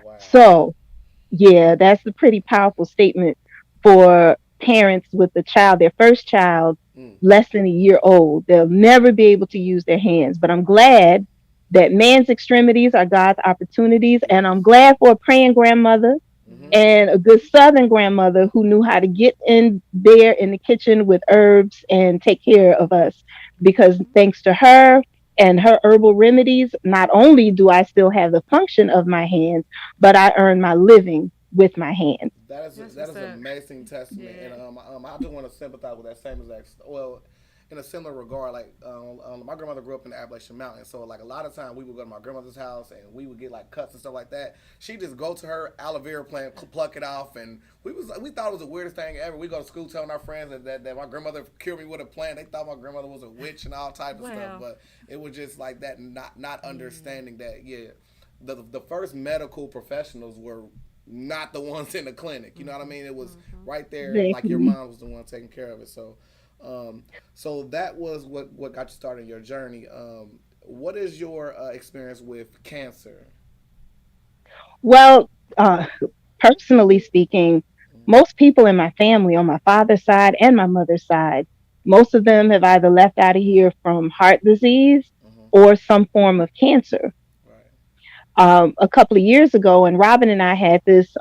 Wow. So, yeah, that's a pretty powerful statement for parents with a child, their first child, less than a year old. They'll never be able to use their hands. But I'm glad that man's extremities are God's opportunities. And I'm glad for a praying grandmother and a good Southern grandmother who knew how to get in there in the kitchen with herbs and take care of us. Because thanks to her and her herbal remedies, not only do I still have the function of my hands, but I earn my living with my hands. That is an amazing testament. Yeah. And I just want to sympathize with that same exact. Well, in a similar regard. Like my grandmother grew up in the Appalachian Mountains, so like a lot of time we would go to my grandmother's house and we would get like cuts and stuff like that. She'd just go to her aloe vera plant, pluck it off, and we thought it was the weirdest thing ever. We go to school telling our friends that my grandmother cured me with a plant. They thought my grandmother was a witch and all type of stuff, but it was just like that, not understanding that the first medical professionals were not the ones in the clinic. You know what I mean? It was right there, like your mom was the one taking care of it. So, so that was what got you started in your journey. What is your experience with cancer? Well, personally speaking, most people in my family, on my father's side and my mother's side, most of them have either left out of here from heart disease or some form of cancer. A couple of years ago, and Robin and I had this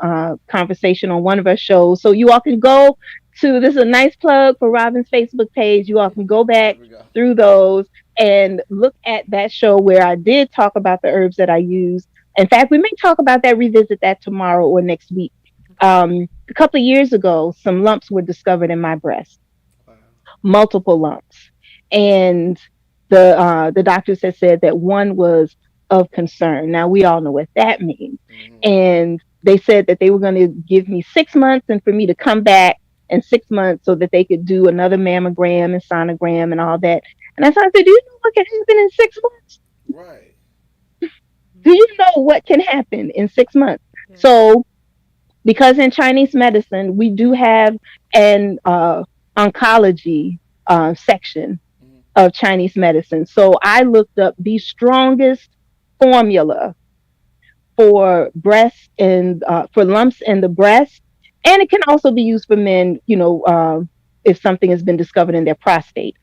conversation on one of our shows. So you all can go to, this is a nice plug for Robin's Facebook page. You all can go back through those and look at that show where I did talk about the herbs that I use. In fact, we may talk about that, revisit that tomorrow or next week. A couple of years ago, some lumps were discovered in my breast, multiple lumps. And the doctors had said that one was of concern. Now, we all know what that means. And they said that they were going to give me 6 months and for me to come back in 6 months so that they could do another mammogram and sonogram and all that. And I said, do you know what can happen in 6 months? Right. Do you know what can happen in 6 months? So, because in Chinese medicine, we do have an oncology section of Chinese medicine. So I looked up the strongest formula for breast and for lumps in the breast. And it can also be used for men, if something has been discovered in their prostate.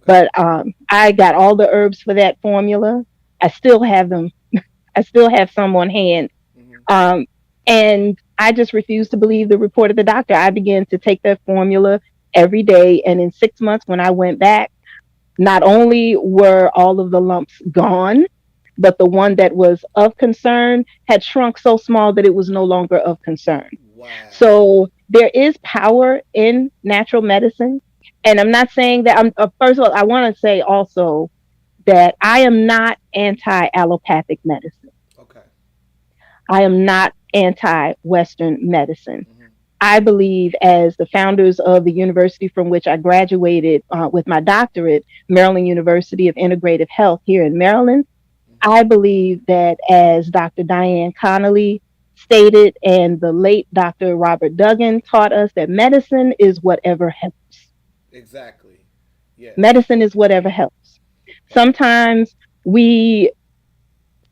But I got all the herbs for that formula. I still have them. I still have some on hand. And I just refused to believe the report of the doctor. I began to take that formula every day. And in 6 months, when I went back, not only were all of the lumps gone, but the one that was of concern had shrunk so small that it was no longer of concern. Wow. So there is power in natural medicine. And I'm not saying that first of all, I want to say also that I am not anti-allopathic medicine. Okay. I am not anti-Western medicine. I believe, as the founders of the university from which I graduated with my doctorate, Maryland University of Integrative Health here in Maryland, I believe that, as Dr. Diane Connolly stated and the late Dr. Robert Duggan taught us, that medicine is whatever helps. Exactly. Yeah. Medicine is whatever helps. Sometimes we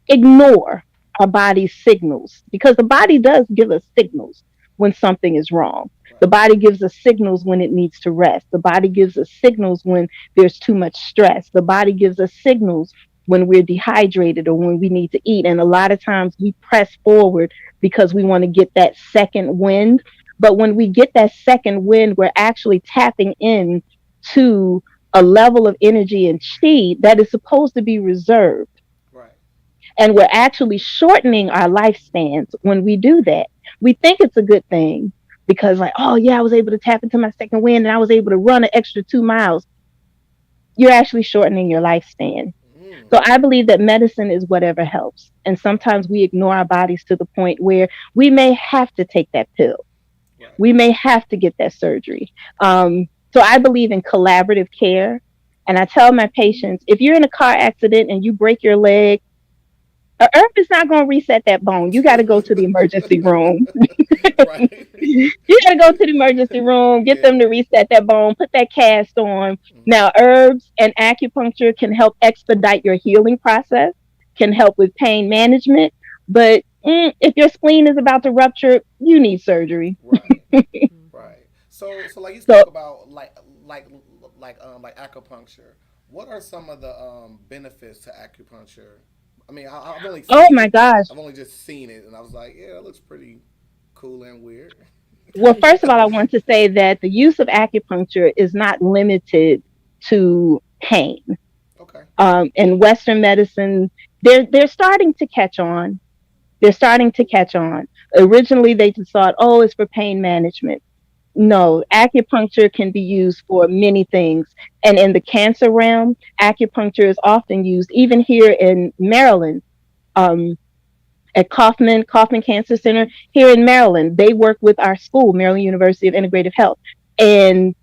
ignore our body's signals because the body does give us signals when something is wrong. The body gives us signals when it needs to rest. The body gives us signals when there's too much stress. The body gives us signals when we're dehydrated or when we need to eat. And a lot of times we press forward because we want to get that second wind. But when we get that second wind, we're actually tapping in to a level of energy and chi that is supposed to be reserved. Right. And we're actually shortening our lifespans when we do that. We think it's a good thing because, like, oh yeah, I was able to tap into my second wind and I was able to run an extra 2 miles. You're actually shortening your lifespan. So I believe that medicine is whatever helps. And sometimes we ignore our bodies to the point where we may have to take that pill. Right. We may have to get that surgery. So I believe in collaborative care. And I tell my patients, if you're in a car accident and you break your leg, a herb is not going to reset that bone. You got to go to the emergency room. You got to go to the emergency room, get them to reset that bone, put that cast on. Now, herbs and acupuncture can help expedite your healing process, can help with pain management. But if your spleen is about to rupture, you need surgery. Right. So like you spoke about like acupuncture. What are some of the benefits to acupuncture? I mean, I've only I've only just seen it, and I was like, yeah, that looks pretty cool and weird. Well, first of all, I want to say that the use of acupuncture is not limited to pain. Okay. In Western medicine, they're starting to catch on. They're starting to catch on. Originally, they just thought, oh, it's for pain management. No, acupuncture can be used for many things. And in the cancer realm, acupuncture is often used, even here in Maryland, um, at Kaufman Cancer Center here in Maryland. They work with our school, Maryland University of Integrative Health. And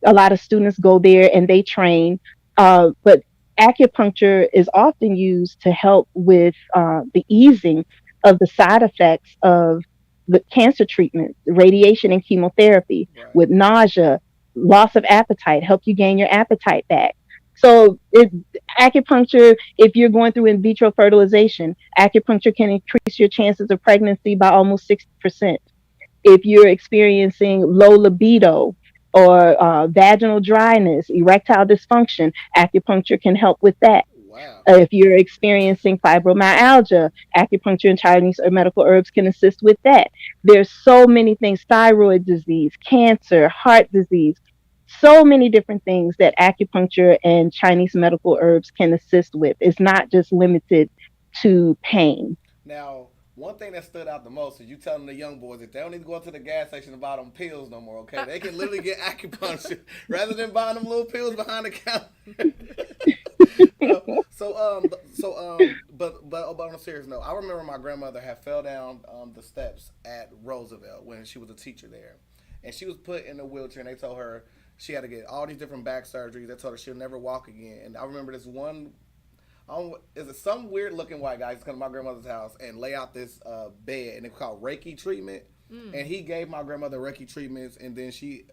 a lot of students go there and they train. But acupuncture is often used to help with the easing of the side effects of the cancer treatment, radiation and chemotherapy, with nausea, loss of appetite, help you gain your appetite back. So acupuncture, if you're going through in vitro fertilization, acupuncture can increase your chances of pregnancy by almost 60%. If you're experiencing low libido or vaginal dryness, erectile dysfunction, acupuncture can help with that. If you're experiencing fibromyalgia, acupuncture and Chinese or medical herbs can assist with that. There's so many things, thyroid disease, cancer, heart disease, so many different things that acupuncture and Chinese medical herbs can assist with. It's not just limited to pain. Now, one thing that stood out the most is you telling the young boys that they don't need to go to the gas station and buy them pills no more, okay? They can literally get acupuncture rather than buying them little pills behind the counter. But on a serious note, I remember my grandmother had fell down the steps at Roosevelt when she was a teacher there. And she was put in a wheelchair, and they told her she had to get all these different back surgeries. They told her she'll never walk again. And I remember this one, is it some weird looking white guy who's come to my grandmother's house and lay out this bed, and it's called Reiki treatment. And he gave my grandmother Reiki treatments, and then she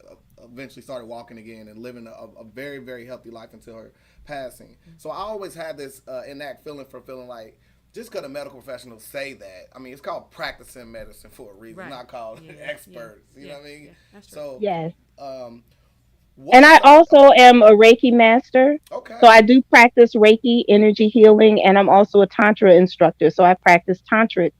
eventually started walking again and living a very, very healthy life until her passing. So I always had this innate feeling like, just because the medical professionals say that, I mean, it's called practicing medicine for a reason, not called experts. You know what I mean? That's true. So yes. And I also am a Reiki master. Okay. So I do practice Reiki energy healing, and I'm also a Tantra instructor. So I practice Tantric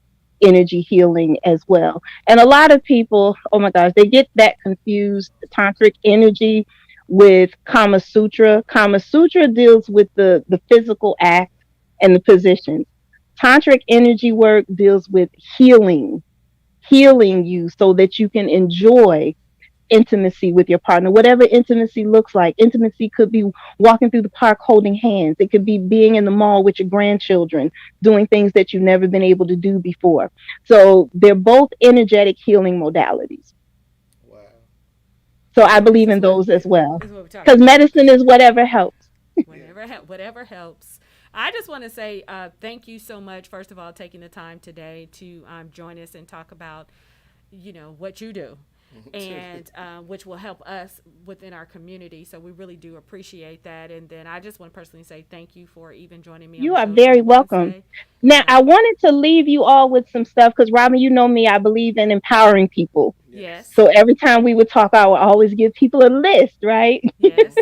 energy healing as well. And a lot of people, oh my gosh, they get that confused, Tantric energy with Kama Sutra. Kama Sutra deals with the physical act and the positions. Tantric energy work deals with healing you so that you can enjoy intimacy with your partner, whatever intimacy looks like. Intimacy could be walking through the park holding hands. It could be being in the mall with your grandchildren, doing things that you've never been able to do before. So they're both energetic healing modalities. Wow. So I believe in those as well, because medicine is whatever helps. Whatever helps. I just want to say thank you so much, first of all, taking the time today to join us and talk about, what you do. And which will help us within our community. So we really do appreciate that. And then I just want to personally say thank you for even joining me. You are very welcome. Now, I wanted to leave you all with some stuff because, Robin, you know me, I believe in empowering people. Yes. So every time we would talk, I would always give people a list, right? Yes.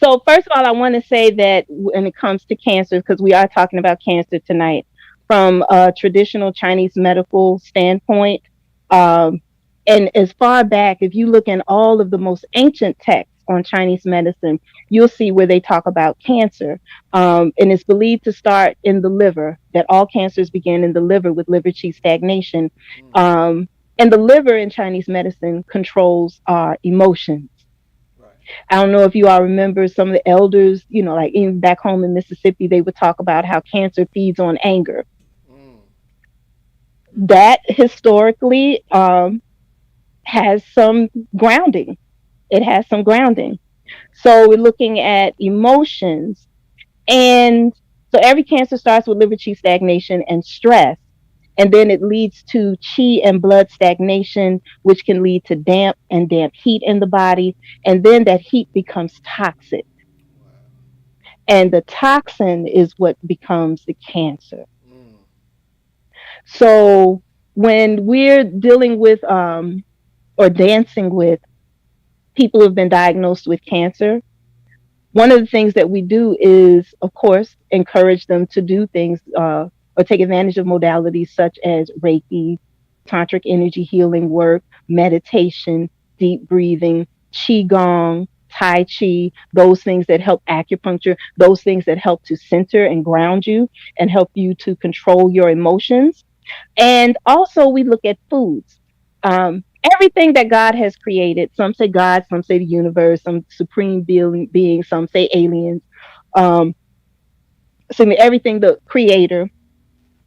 So first of all, I want to say that when it comes to cancer, because we are talking about cancer tonight, from a traditional Chinese medical standpoint, and as far back, if you look in all of the most ancient texts on Chinese medicine, you'll see where they talk about cancer. And it's believed to start in the liver, that all cancers begin in the liver with liver qi stagnation. And the liver in Chinese medicine controls our emotions. I don't know if you all remember some of the elders, like even back home in Mississippi, they would talk about how cancer feeds on anger. That historically has some grounding. It has some grounding. So we're looking at emotions. And so every cancer starts with liver qi stagnation and stress. And then it leads to qi and blood stagnation, which can lead to damp heat in the body. And then that heat becomes toxic. And the toxin is what becomes the cancer. So when we're dealing with or dancing with people who have been diagnosed with cancer, one of the things that we do is, of course, encourage them to do things or take advantage of modalities such as Reiki, Tantric energy healing work, meditation, deep breathing, Qigong, Tai Chi, those things that help acupuncture, those things that help to center and ground you and help you to control your emotions. And also we look at foods. Everything that God has created, some say God, some say the universe, some supreme being, some say aliens. Um, so everything the creator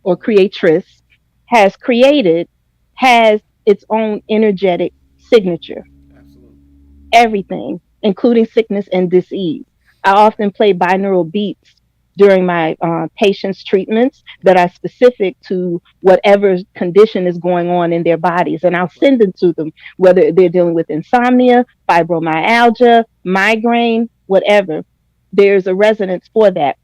or creatress has created has its own energetic signature. Absolutely. Everything, including sickness and disease. I often play binaural beats during my patients' treatments that are specific to whatever condition is going on in their bodies. And I'll send them to them, whether they're dealing with insomnia, fibromyalgia, migraine, whatever. There's a resonance for that.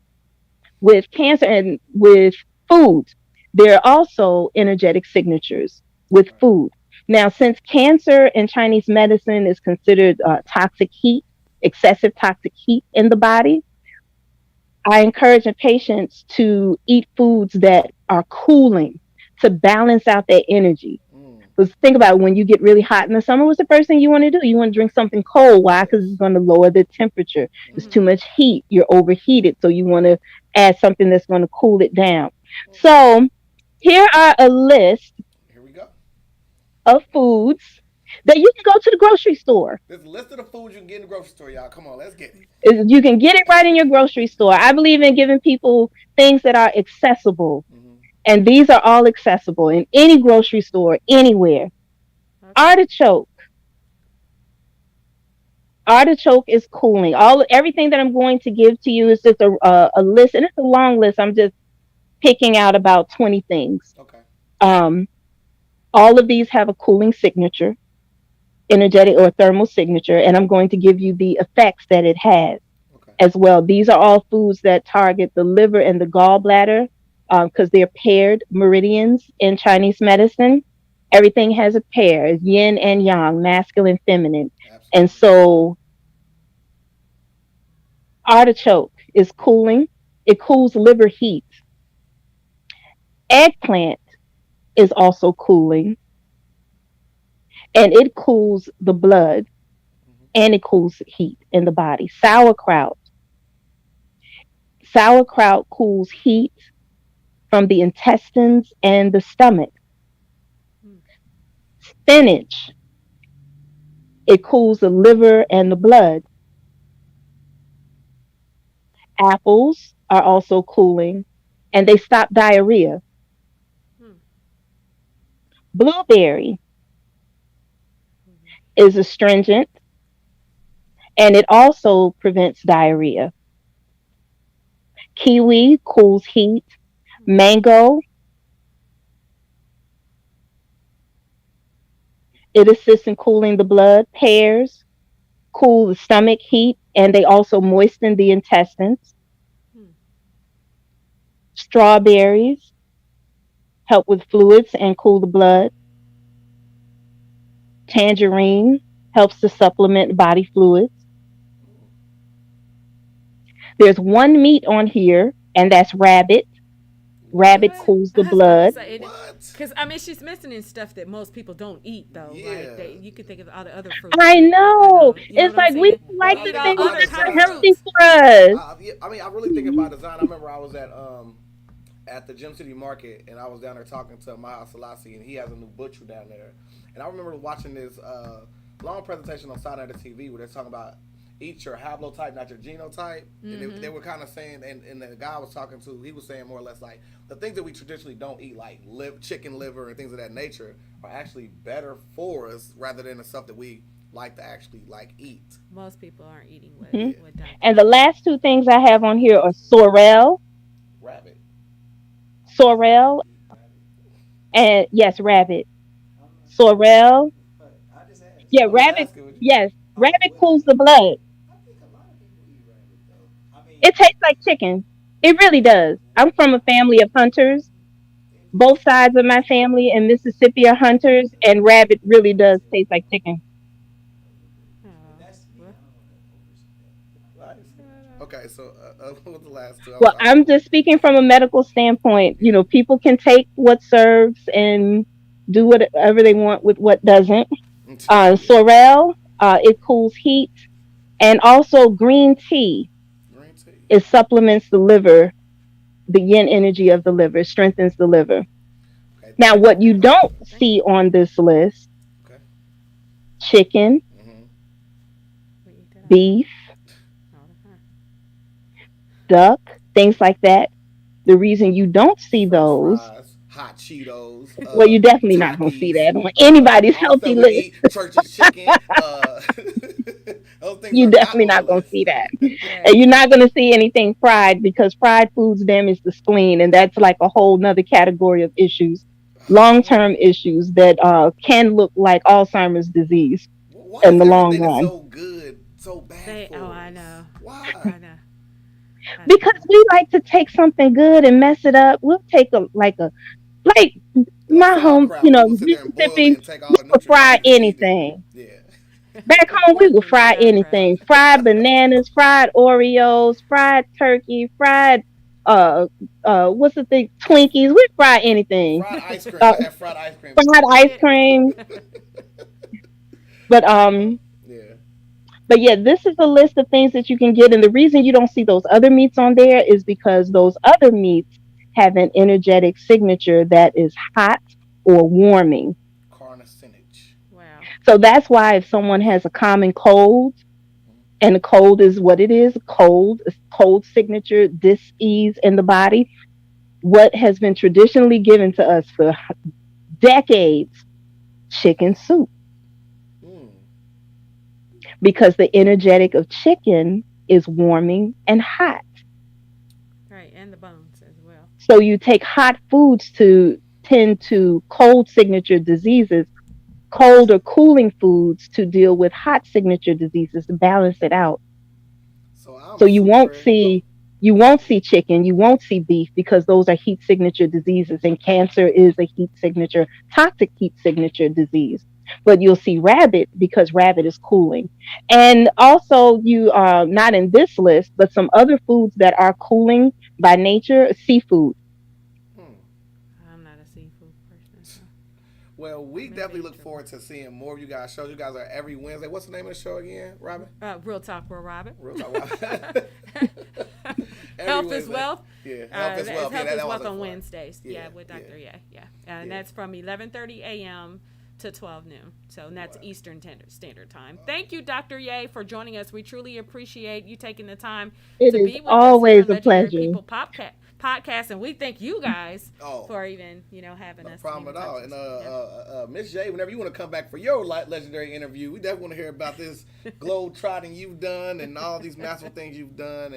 With cancer and with food, there are also energetic signatures with food. Now, since cancer in Chinese medicine is considered toxic heat, excessive toxic heat in the body, I encourage the patients to eat foods that are cooling to balance out their energy. Because think about it, when you get really hot in the summer, what's the first thing you want to do? You want to drink something cold. Why? Because it's going to lower the temperature. It's too much heat. You're overheated. So you want to add something that's going to cool it down. So here are a list of foods that you can go to the grocery store. There's a list of the foods you can get in the grocery store, y'all. Come on, let's get it. You can get it right in your grocery store. I believe in giving people things that are accessible. And these are all accessible in any grocery store, anywhere. Artichoke. Artichoke is cooling. Everything that I'm going to give to you is just a list, and it's a long list. I'm just picking out about 20 things. Okay. All of these have a cooling signature, energetic or thermal signature, and I'm going to give you the effects that it has as well. These are all foods that target the liver and the gallbladder because they're paired meridians in Chinese medicine. Everything has a pair, it's yin and yang, masculine, feminine. Absolutely. And so artichoke is cooling. It cools liver heat. Eggplant is also cooling. And it cools the blood and it cools heat in the body. Sauerkraut. Sauerkraut cools heat from the intestines and the stomach. Spinach. It cools the liver and the blood. Apples are also cooling and they stop diarrhea. Blueberry is astringent and it also prevents diarrhea. Kiwi cools heat. Mango, it assists in cooling the blood. Pears cool the stomach heat and they also moisten the intestines. Strawberries help with fluids and cool the blood. Tangerine helps to supplement body fluids. There's one meat on here, and that's rabbit. Rabbit cools the blood. Because I mean, she's mentioning stuff that most people don't eat, though. Yeah. Like you can think of all the other fruits. I know. You know it's like we like the things that are healthy for us. I mean, I really think about design. I remember I was at the Gym City Market, and I was down there talking to Maha Selassie, and he has a new butcher down there. And I remember watching this long presentation on Side of the TV where they're talking about eat your haplotype, not your genotype. Mm-hmm. And they were kind of saying, and the guy I was talking to, he was saying more or less like the things that we traditionally don't eat, like chicken liver and things of that nature, are actually better for us rather than the stuff that we like to actually eat. Most people aren't eating with that. And the last two things I have on here are sorrel. Rabbit. Sorrel. And yes, rabbit. Sorrel. Yeah, rabbit. Yes, rabbit cools the blood. It tastes like chicken. It really does. I'm from a family of hunters. Both sides of my family in Mississippi are hunters, and rabbit really does taste like chicken. Okay, so what's the last two? Well, I'm just speaking from a medical standpoint. You know, people can take what serves and do whatever they want with what doesn't. Sorrel, it cools heat, and also green tea. It supplements the liver, the yin energy of the liver, strengthens the liver. Okay. Now, what you don't see on this list chicken, beef, duck, things like that. The reason you don't see those, fries, hot Cheetos. well, you're definitely not going to see that on anybody's healthy list. Eat, church's chicken. Those things You're are definitely not going to see that. And you're not going to see anything fried because fried foods damage the spleen. And that's like a whole nother category of issues, long-term issues that can look like Alzheimer's disease in the long run. So good, so bad. I know. Why? I know. Because we like to take something good and mess it up. We'll take like my home, Mississippi, we would fry anything. Yeah. Back home, we would fry anything. Fried bananas, fried Oreos, fried turkey, fried, what's the thing? Twinkies. We fry anything. Fried ice cream. I have fried ice cream. Fried ice cream. But, But yeah, this is a list of things that you can get. And the reason you don't see those other meats on there is because those other meats have an energetic signature that is hot or warming. Carnosinage. Wow. So that's why if someone has a common cold, and the cold is what it is, cold signature, dis-ease in the body, what has been traditionally given to us for decades, chicken soup. Because the energetic of chicken is warming and hot. Right, and the bones as well. So you take hot foods to tend to cold signature diseases, cold or cooling foods to deal with hot signature diseases to balance it out. So you won't see chicken, you won't see beef because those are heat signature diseases, and cancer is a heat signature, toxic heat signature disease. But you'll see rabbit because rabbit is cooling. And also you are not in this list, but some other foods that are cooling by nature, seafood. I'm not a seafood person. So. Well, we definitely look forward to seeing more of you guys' shows. You guys are every Wednesday. What's the name of the show again, Robin? Real Talk with Robin. Real Talk with Robin. Health is Wealth. Yeah, Health is Wealth. Health is Wealth on fun. Wednesdays. Yeah, with Dr. Yeah. And that's from 11:30 a.m. to 12 noon. So and that's Eastern Standard Time. Thank you, Dr. Ye, for joining us. We truly appreciate you taking the time to be with always us. It is always a pleasure. People podcast, and we thank you guys for even having us. No problem at all. And Miss J, whenever you want to come back for your legendary interview, we definitely want to hear about this globe trotting you've done and all these massive things you've done.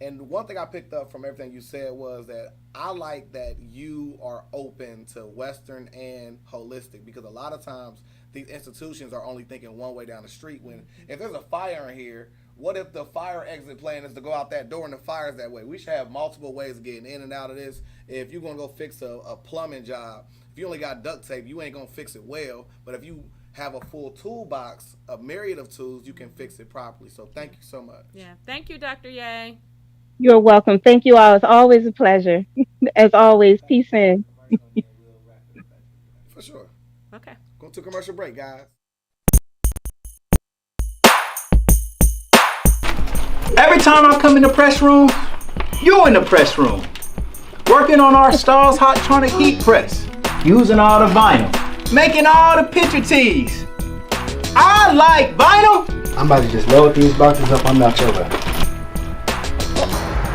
And one thing I picked up from everything you said was that I like that you are open to Western and holistic, because a lot of times these institutions are only thinking one way down the street. When if there's a fire in here, what if the fire exit plan is to go out that door and the fire's that way? We should have multiple ways of getting in and out of this. If you're going to go fix a plumbing job, if you only got duct tape, you ain't going to fix it well. But if you have a full toolbox, a myriad of tools, you can fix it properly. So thank you so much. Yeah. Thank you, Dr. Ye. You're welcome. Thank you all. It's always a pleasure. As always, peace in. For sure. Okay. Going to a commercial break, guys. Every time I come in the press room, you're in the press room. Working on our Stars Hot Tronic Heat Press. Using all the vinyl. Making all the picture tees. I like vinyl. I'm about to just load these boxes up on Melchova.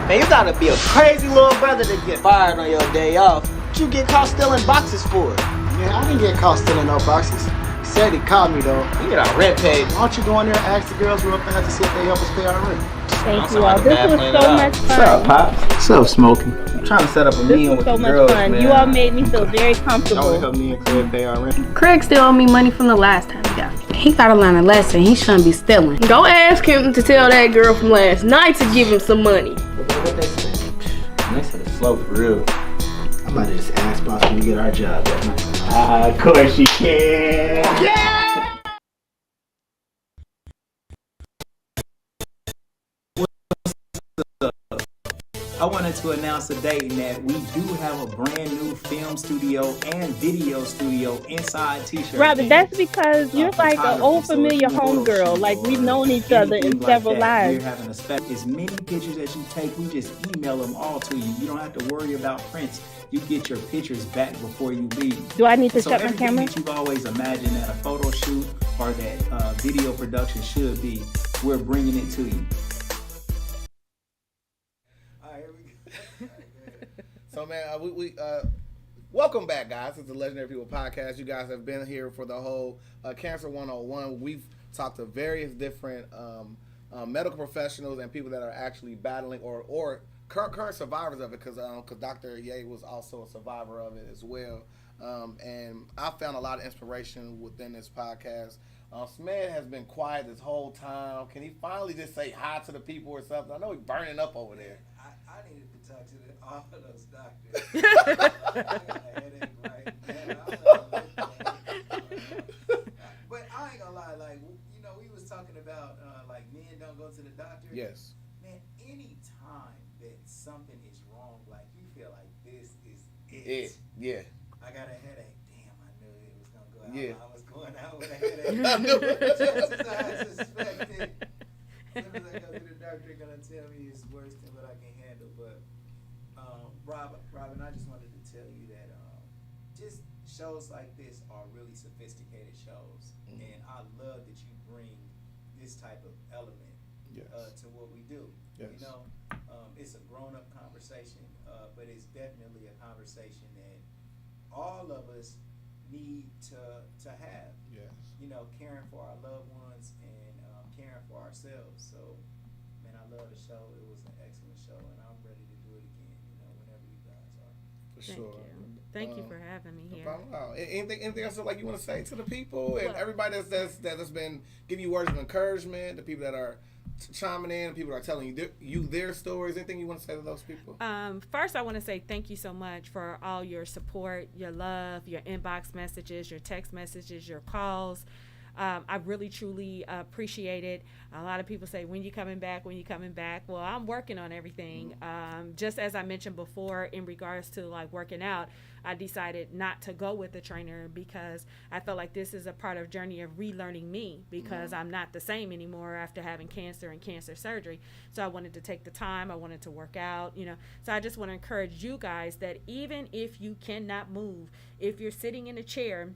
Man, you gotta be a crazy little brother to get fired on your day off. What you get caught stealing boxes for? Man, I didn't get caught stealing no boxes. He said he caught me though. You get our rent paid. Why don't you go in there and ask the girls real fast to see if they help us pay our rent? Thank you all. This was so much fun. What's up, Pops? What's up, Smokey? I'm trying to set up a meeting with the girls, so much fun. man. You all made me feel very comfortable. Y'all help me and Craig pay our rent. Craig still owe me money from the last time he got me. He gotta learn a lesson. He shouldn't be stealing. Go ask him to tell that girl from last night to give him some money. What they say? They said it's slow for real. I'm about to just ask boss when you get our job that night. Of course you can. Yeah! I want to wanted to announce today that we do have a brand new film studio and video studio inside T-shirt. Robert, that's because you're like an old familiar homegirl. Like we've known each other in several lives. We're having as many pictures as you take, we just email them all to you. You don't have to worry about prints. You get your pictures back before you leave. Do I need to shut my camera? That you've always imagined that a photo shoot or that video production should be, we're bringing it to you. So man, we welcome back, guys. It's the Legendary People Podcast. You guys have been here for the whole Cancer 101. We've talked to various different medical professionals and people that are actually battling or current survivors of it, because Dr. Ye was also a survivor of it as well. And I found a lot of inspiration within this podcast. SMED has been quiet this whole time. Can he finally just say hi to the people or something? I know he's burning up over there. I needed to talk to all of those doctors. I got a headache right now. But I ain't gonna lie, like, you know, we was talking about like men don't go to the doctor. Yes. Man, any time that something is wrong, like you feel like this is it. Yeah. I got a headache. Damn, I knew it was gonna go out. Yeah. I was going out with a headache. I knew it. Just as I suspected. As soon as I go to the doctor, they're gonna tell me it's worse than what I can handle. But Robin, I just wanted to tell you that just shows like this are really sophisticated shows, and I love that you bring this type of element to what we do. Yes. You know, it's a grown-up conversation, but it's definitely a conversation that all of us need to have. Yes. You know, caring for our loved ones and caring for ourselves. So, man, I love the show. It was an excellent show, and I'm ready to do it again. You know, whenever you guys are. For sure. Thank you for having me here. Wow. Anything else like you want to say to the people and everybody that's been giving you words of encouragement, the people that are chiming in, the people that are telling you their stories? Anything you want to say to those people? First, I want to say thank you so much for all your support, your love, your inbox messages, your text messages, your calls. I really, truly appreciate it. A lot of people say, when you coming back? When you coming back? Well, I'm working on everything. Just as I mentioned before, in regards to like working out, I decided not to go with the trainer because I felt like this is a part of journey of relearning me, because I'm not the same anymore after having cancer and cancer surgery. So I wanted to take the time. I wanted to work out, you know. So I just want to encourage you guys that even if you cannot move, if you're sitting in a chair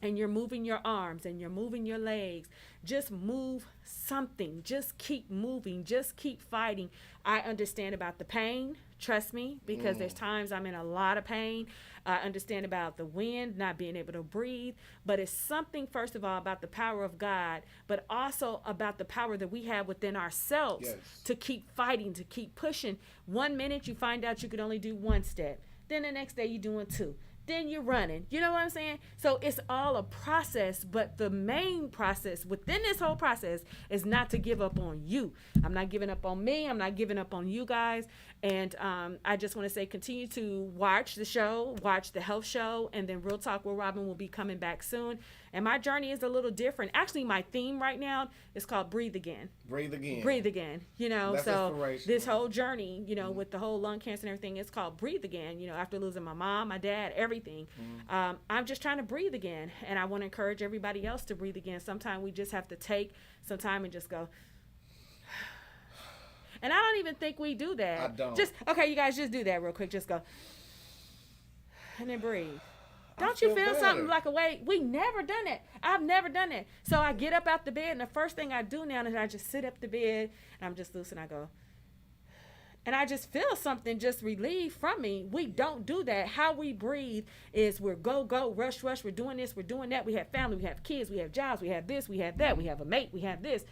and you're moving your arms and you're moving your legs, just move something. Just keep moving. Just keep fighting. I understand about the pain. Trust me, because there's times I'm in a lot of pain. I understand about the wind, not being able to breathe. But it's something, first of all, about the power of God, but also about the power that we have within ourselves to keep fighting, to keep pushing. 1 minute you find out you could only do 1 step. Then the next day you're doing 2. Then you're running. You know what I'm saying? So it's all a process, but the main process within this whole process is not to give up on you. I'm not giving up on me. I'm not giving up on you guys. And I just want to say, continue to watch the show, watch the health show, and then Real Talk with Robin will be coming back soon. And my journey is a little different. Actually, my theme right now is called Breathe Again. Breathe Again. Breathe Again. You know, that's so this whole journey, you know, with the whole lung cancer and everything, it's called Breathe Again. You know, after losing my mom, my dad, everything. I'm just trying to breathe again. And I want to encourage everybody else to breathe again. Sometimes we just have to take some time and just go. And I don't even think we do that. I don't. Just, okay, you guys just do that real quick. Just go. And then breathe. Don't you feel something like a weight? We never done it. I've never done it. So I get up out the bed, and the first thing I do now is I just sit up the bed, and I'm just loose, and I go. And I just feel something just relieve from me. We don't do that. How we breathe is we're go, rush. We're doing this, we're doing that. We have family, we have kids, we have jobs, we have this, we have that. We have a mate, we have this.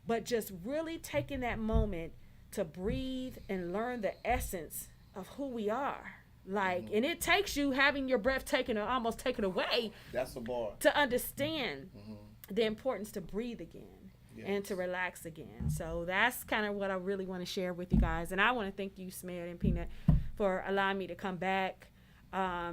But just really taking that moment to breathe and learn the essence of who we are. Like, and it takes you having your breath almost taken away. That's the bar. To understand the importance to breathe again. Yes. And to relax again. So that's kind of what I really want to share with you guys. And I want to thank you, SMED and Peanut, for allowing me to come back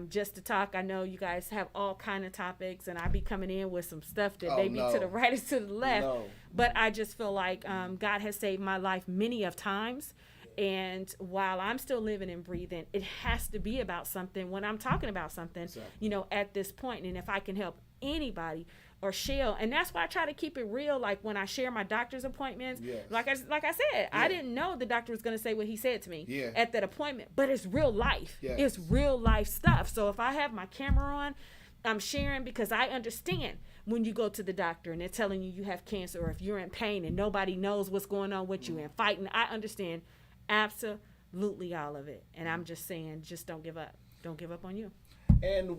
just to talk. I know you guys have all kind of topics, and I be coming in with some stuff that may be to the right or to the left. But I just feel like God has saved my life many of times. And while I'm still living and breathing, it has to be about something when I'm talking about something, Exactly. at this point. And if I can help anybody or share, and that's why I try to keep it real. Like when I share my doctor's appointments, like I said, I didn't know the doctor was going to say what he said to me at that appointment, but it's real life. It's real life stuff. So if I have my camera on, I'm sharing because I understand when you go to the doctor and they're telling you have cancer, or if you're in pain and nobody knows what's going on with you and fighting. I understand absolutely all of it. And I'm just saying, just don't give up. Don't give up on you. And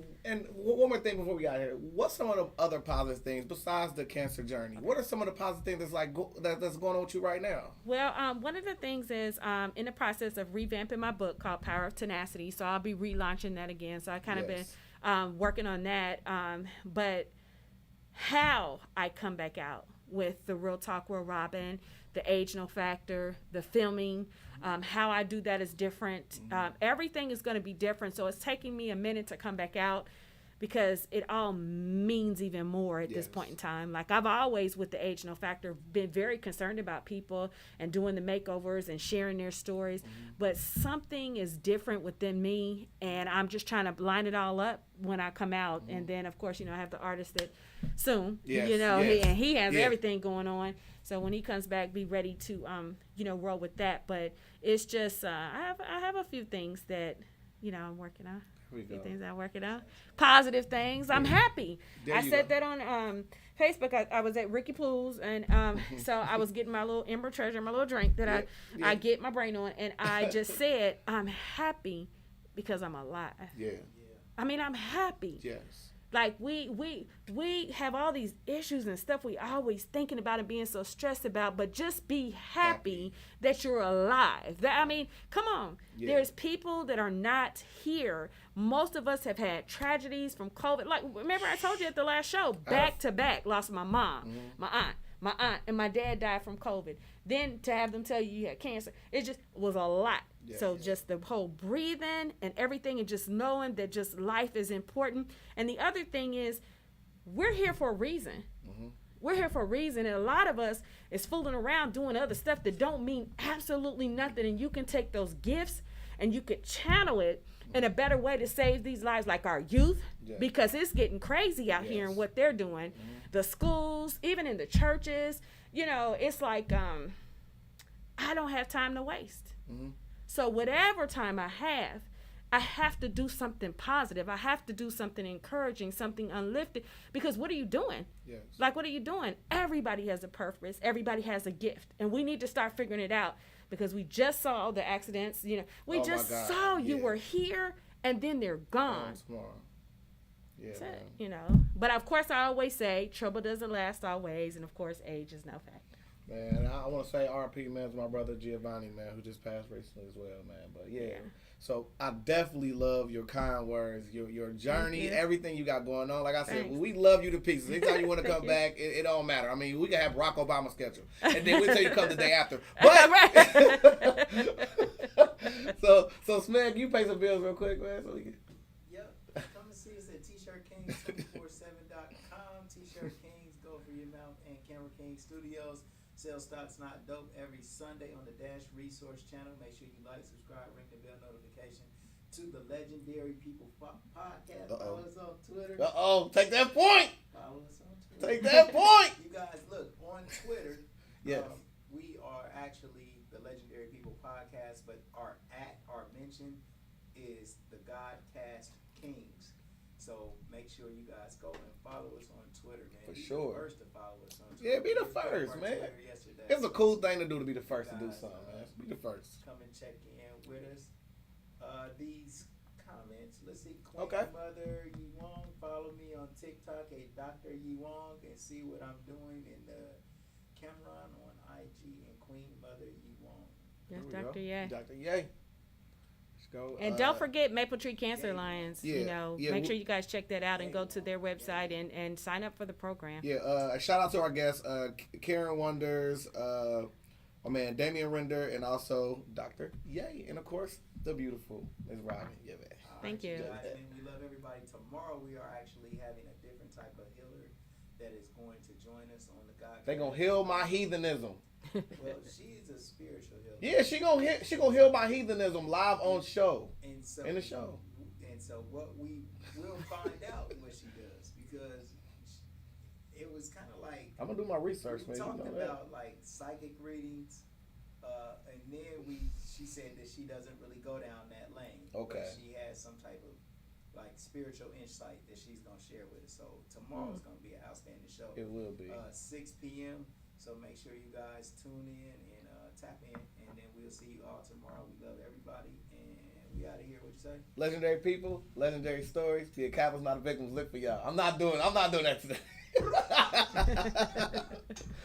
one more thing before we got here. What's some of the other positive things besides the cancer journey? What are some of the positive things that's going on with you right now? Well, one of the things is in the process of revamping my book called Power of Tenacity. So I'll be relaunching that again. So I kind of been working on that. But how I come back out with the Real Talk with Robin, the age no factor, the filming, how I do that is different. Everything is going to be different. So it's taking me a minute to come back out because it all means even more at this point in time. Like I've always, with the age no factor, been very concerned about people and doing the makeovers and sharing their stories. But something is different within me, and I'm just trying to line it all up when I come out. And then, of course, I have the artist that soon, he has everything going on. So when he comes back, be ready to, roll with that. But it's just, I have a few things that, I'm working on. A few things I'm working on. Positive things. I'm happy. I said that on Facebook. I was at Ricky Poole's, and so I was getting my little Ember Treasure, my little drink that I get my brain on, and I just said, I'm happy because I'm alive. Yeah. I mean, I'm happy. Yes. Like we have all these issues and stuff we always thinking about and being so stressed about, but just be happy that you're alive. I mean, come on. Yeah. There's people that are not here. Most of us have had tragedies from COVID. Like, remember I told you at the last show, back to back, lost my mom, my aunt, and my dad died from COVID. Then to have them tell you had cancer, it just was a lot. Yeah, so just the whole breathing and everything, and just knowing that just life is important. And the other thing is, we're here for a reason. We're here for a reason, and a lot of us is fooling around doing other stuff that don't mean absolutely nothing. And you can take those gifts and you could channel it in a better way to save these lives, like our youth, because it's getting crazy out here and what they're doing. The schools, even in the churches, it's like I don't have time to waste. So whatever time I have to do something positive. I have to do something encouraging, something uplifting, because what are you doing? Yes. Like, what are you doing? Everybody has a purpose. Everybody has a gift, and we need to start figuring it out, because we just saw the accidents. We just saw you were here, and then they're gone. Yeah, But of course, I always say trouble doesn't last always, and of course, age is no factor. Man, I want to say RP, man, to my brother Giovanni, man, who just passed recently as well, man. But so I definitely love your kind words, your journey, everything you got going on. Like I said, we love you to pieces. Anytime you want to come back, it don't matter. I mean, we can have Barack Obama schedule, and then we'll tell you come the day after. But so Smeg, you pay some bills real quick, man, so we can. Yep, come and see us at t-shirtkings247.com. T-shirt Kings, go for your mouth, and Camera King Studios. Sell Stocks Not Dope every Sunday on the Dash Resource Channel. Make sure you like, subscribe, ring the bell notification to the Legendary People Podcast. Follow us on Twitter. Take that point. Follow us on Twitter. Take that point. You guys, look, on Twitter, we are actually the Legendary People Podcast, but our mention is the Godcast Kings. So make sure you guys go and follow us on Twitter, man. For sure. Be the first to follow us on Twitter. Yeah, be the first, man. It's a cool thing to do, to be the first to do something, man. Be the first. Come and check in with us. These comments. Let's see. Queen Mother Yi Wong. Follow me on TikTok at Dr. Yi Wong and see what I'm doing in the Cameron on IG and Queen Mother Yi Wong. Yes, Dr. Ye. Dr. Ye. Go, and don't forget Maple Tree Cancer Alliance. Make sure you guys check that out and go to their website and sign up for the program. A shout out to our guests, Karen Wonders, my man Damian Render, and also Dr. Ye, and of course the beautiful Ms. Robin. Yeah, man. Thank you. Guys, and we love everybody. Tomorrow we are actually having a different type of healer that is going to join us on the God. They gonna heal my heathenism. Well, she's a spiritual healer. Yeah, she gonna heal my heathenism live on show. And so, in the show. And so what we'll find out what she does, because it was kind of like I'm gonna do my research. We man. talked You know about like psychic readings, and then she said that she doesn't really go down that lane. Okay. But she has some type of like spiritual insight that she's gonna share with us. So tomorrow's gonna be an outstanding show. It will be. 6 p.m. So make sure you guys tune in and tap in, and then we'll see you all tomorrow. We love everybody, and we out of here. What you say? Legendary people, legendary stories. The Kappa's not a victim's lick for y'all. I'm not doing that today.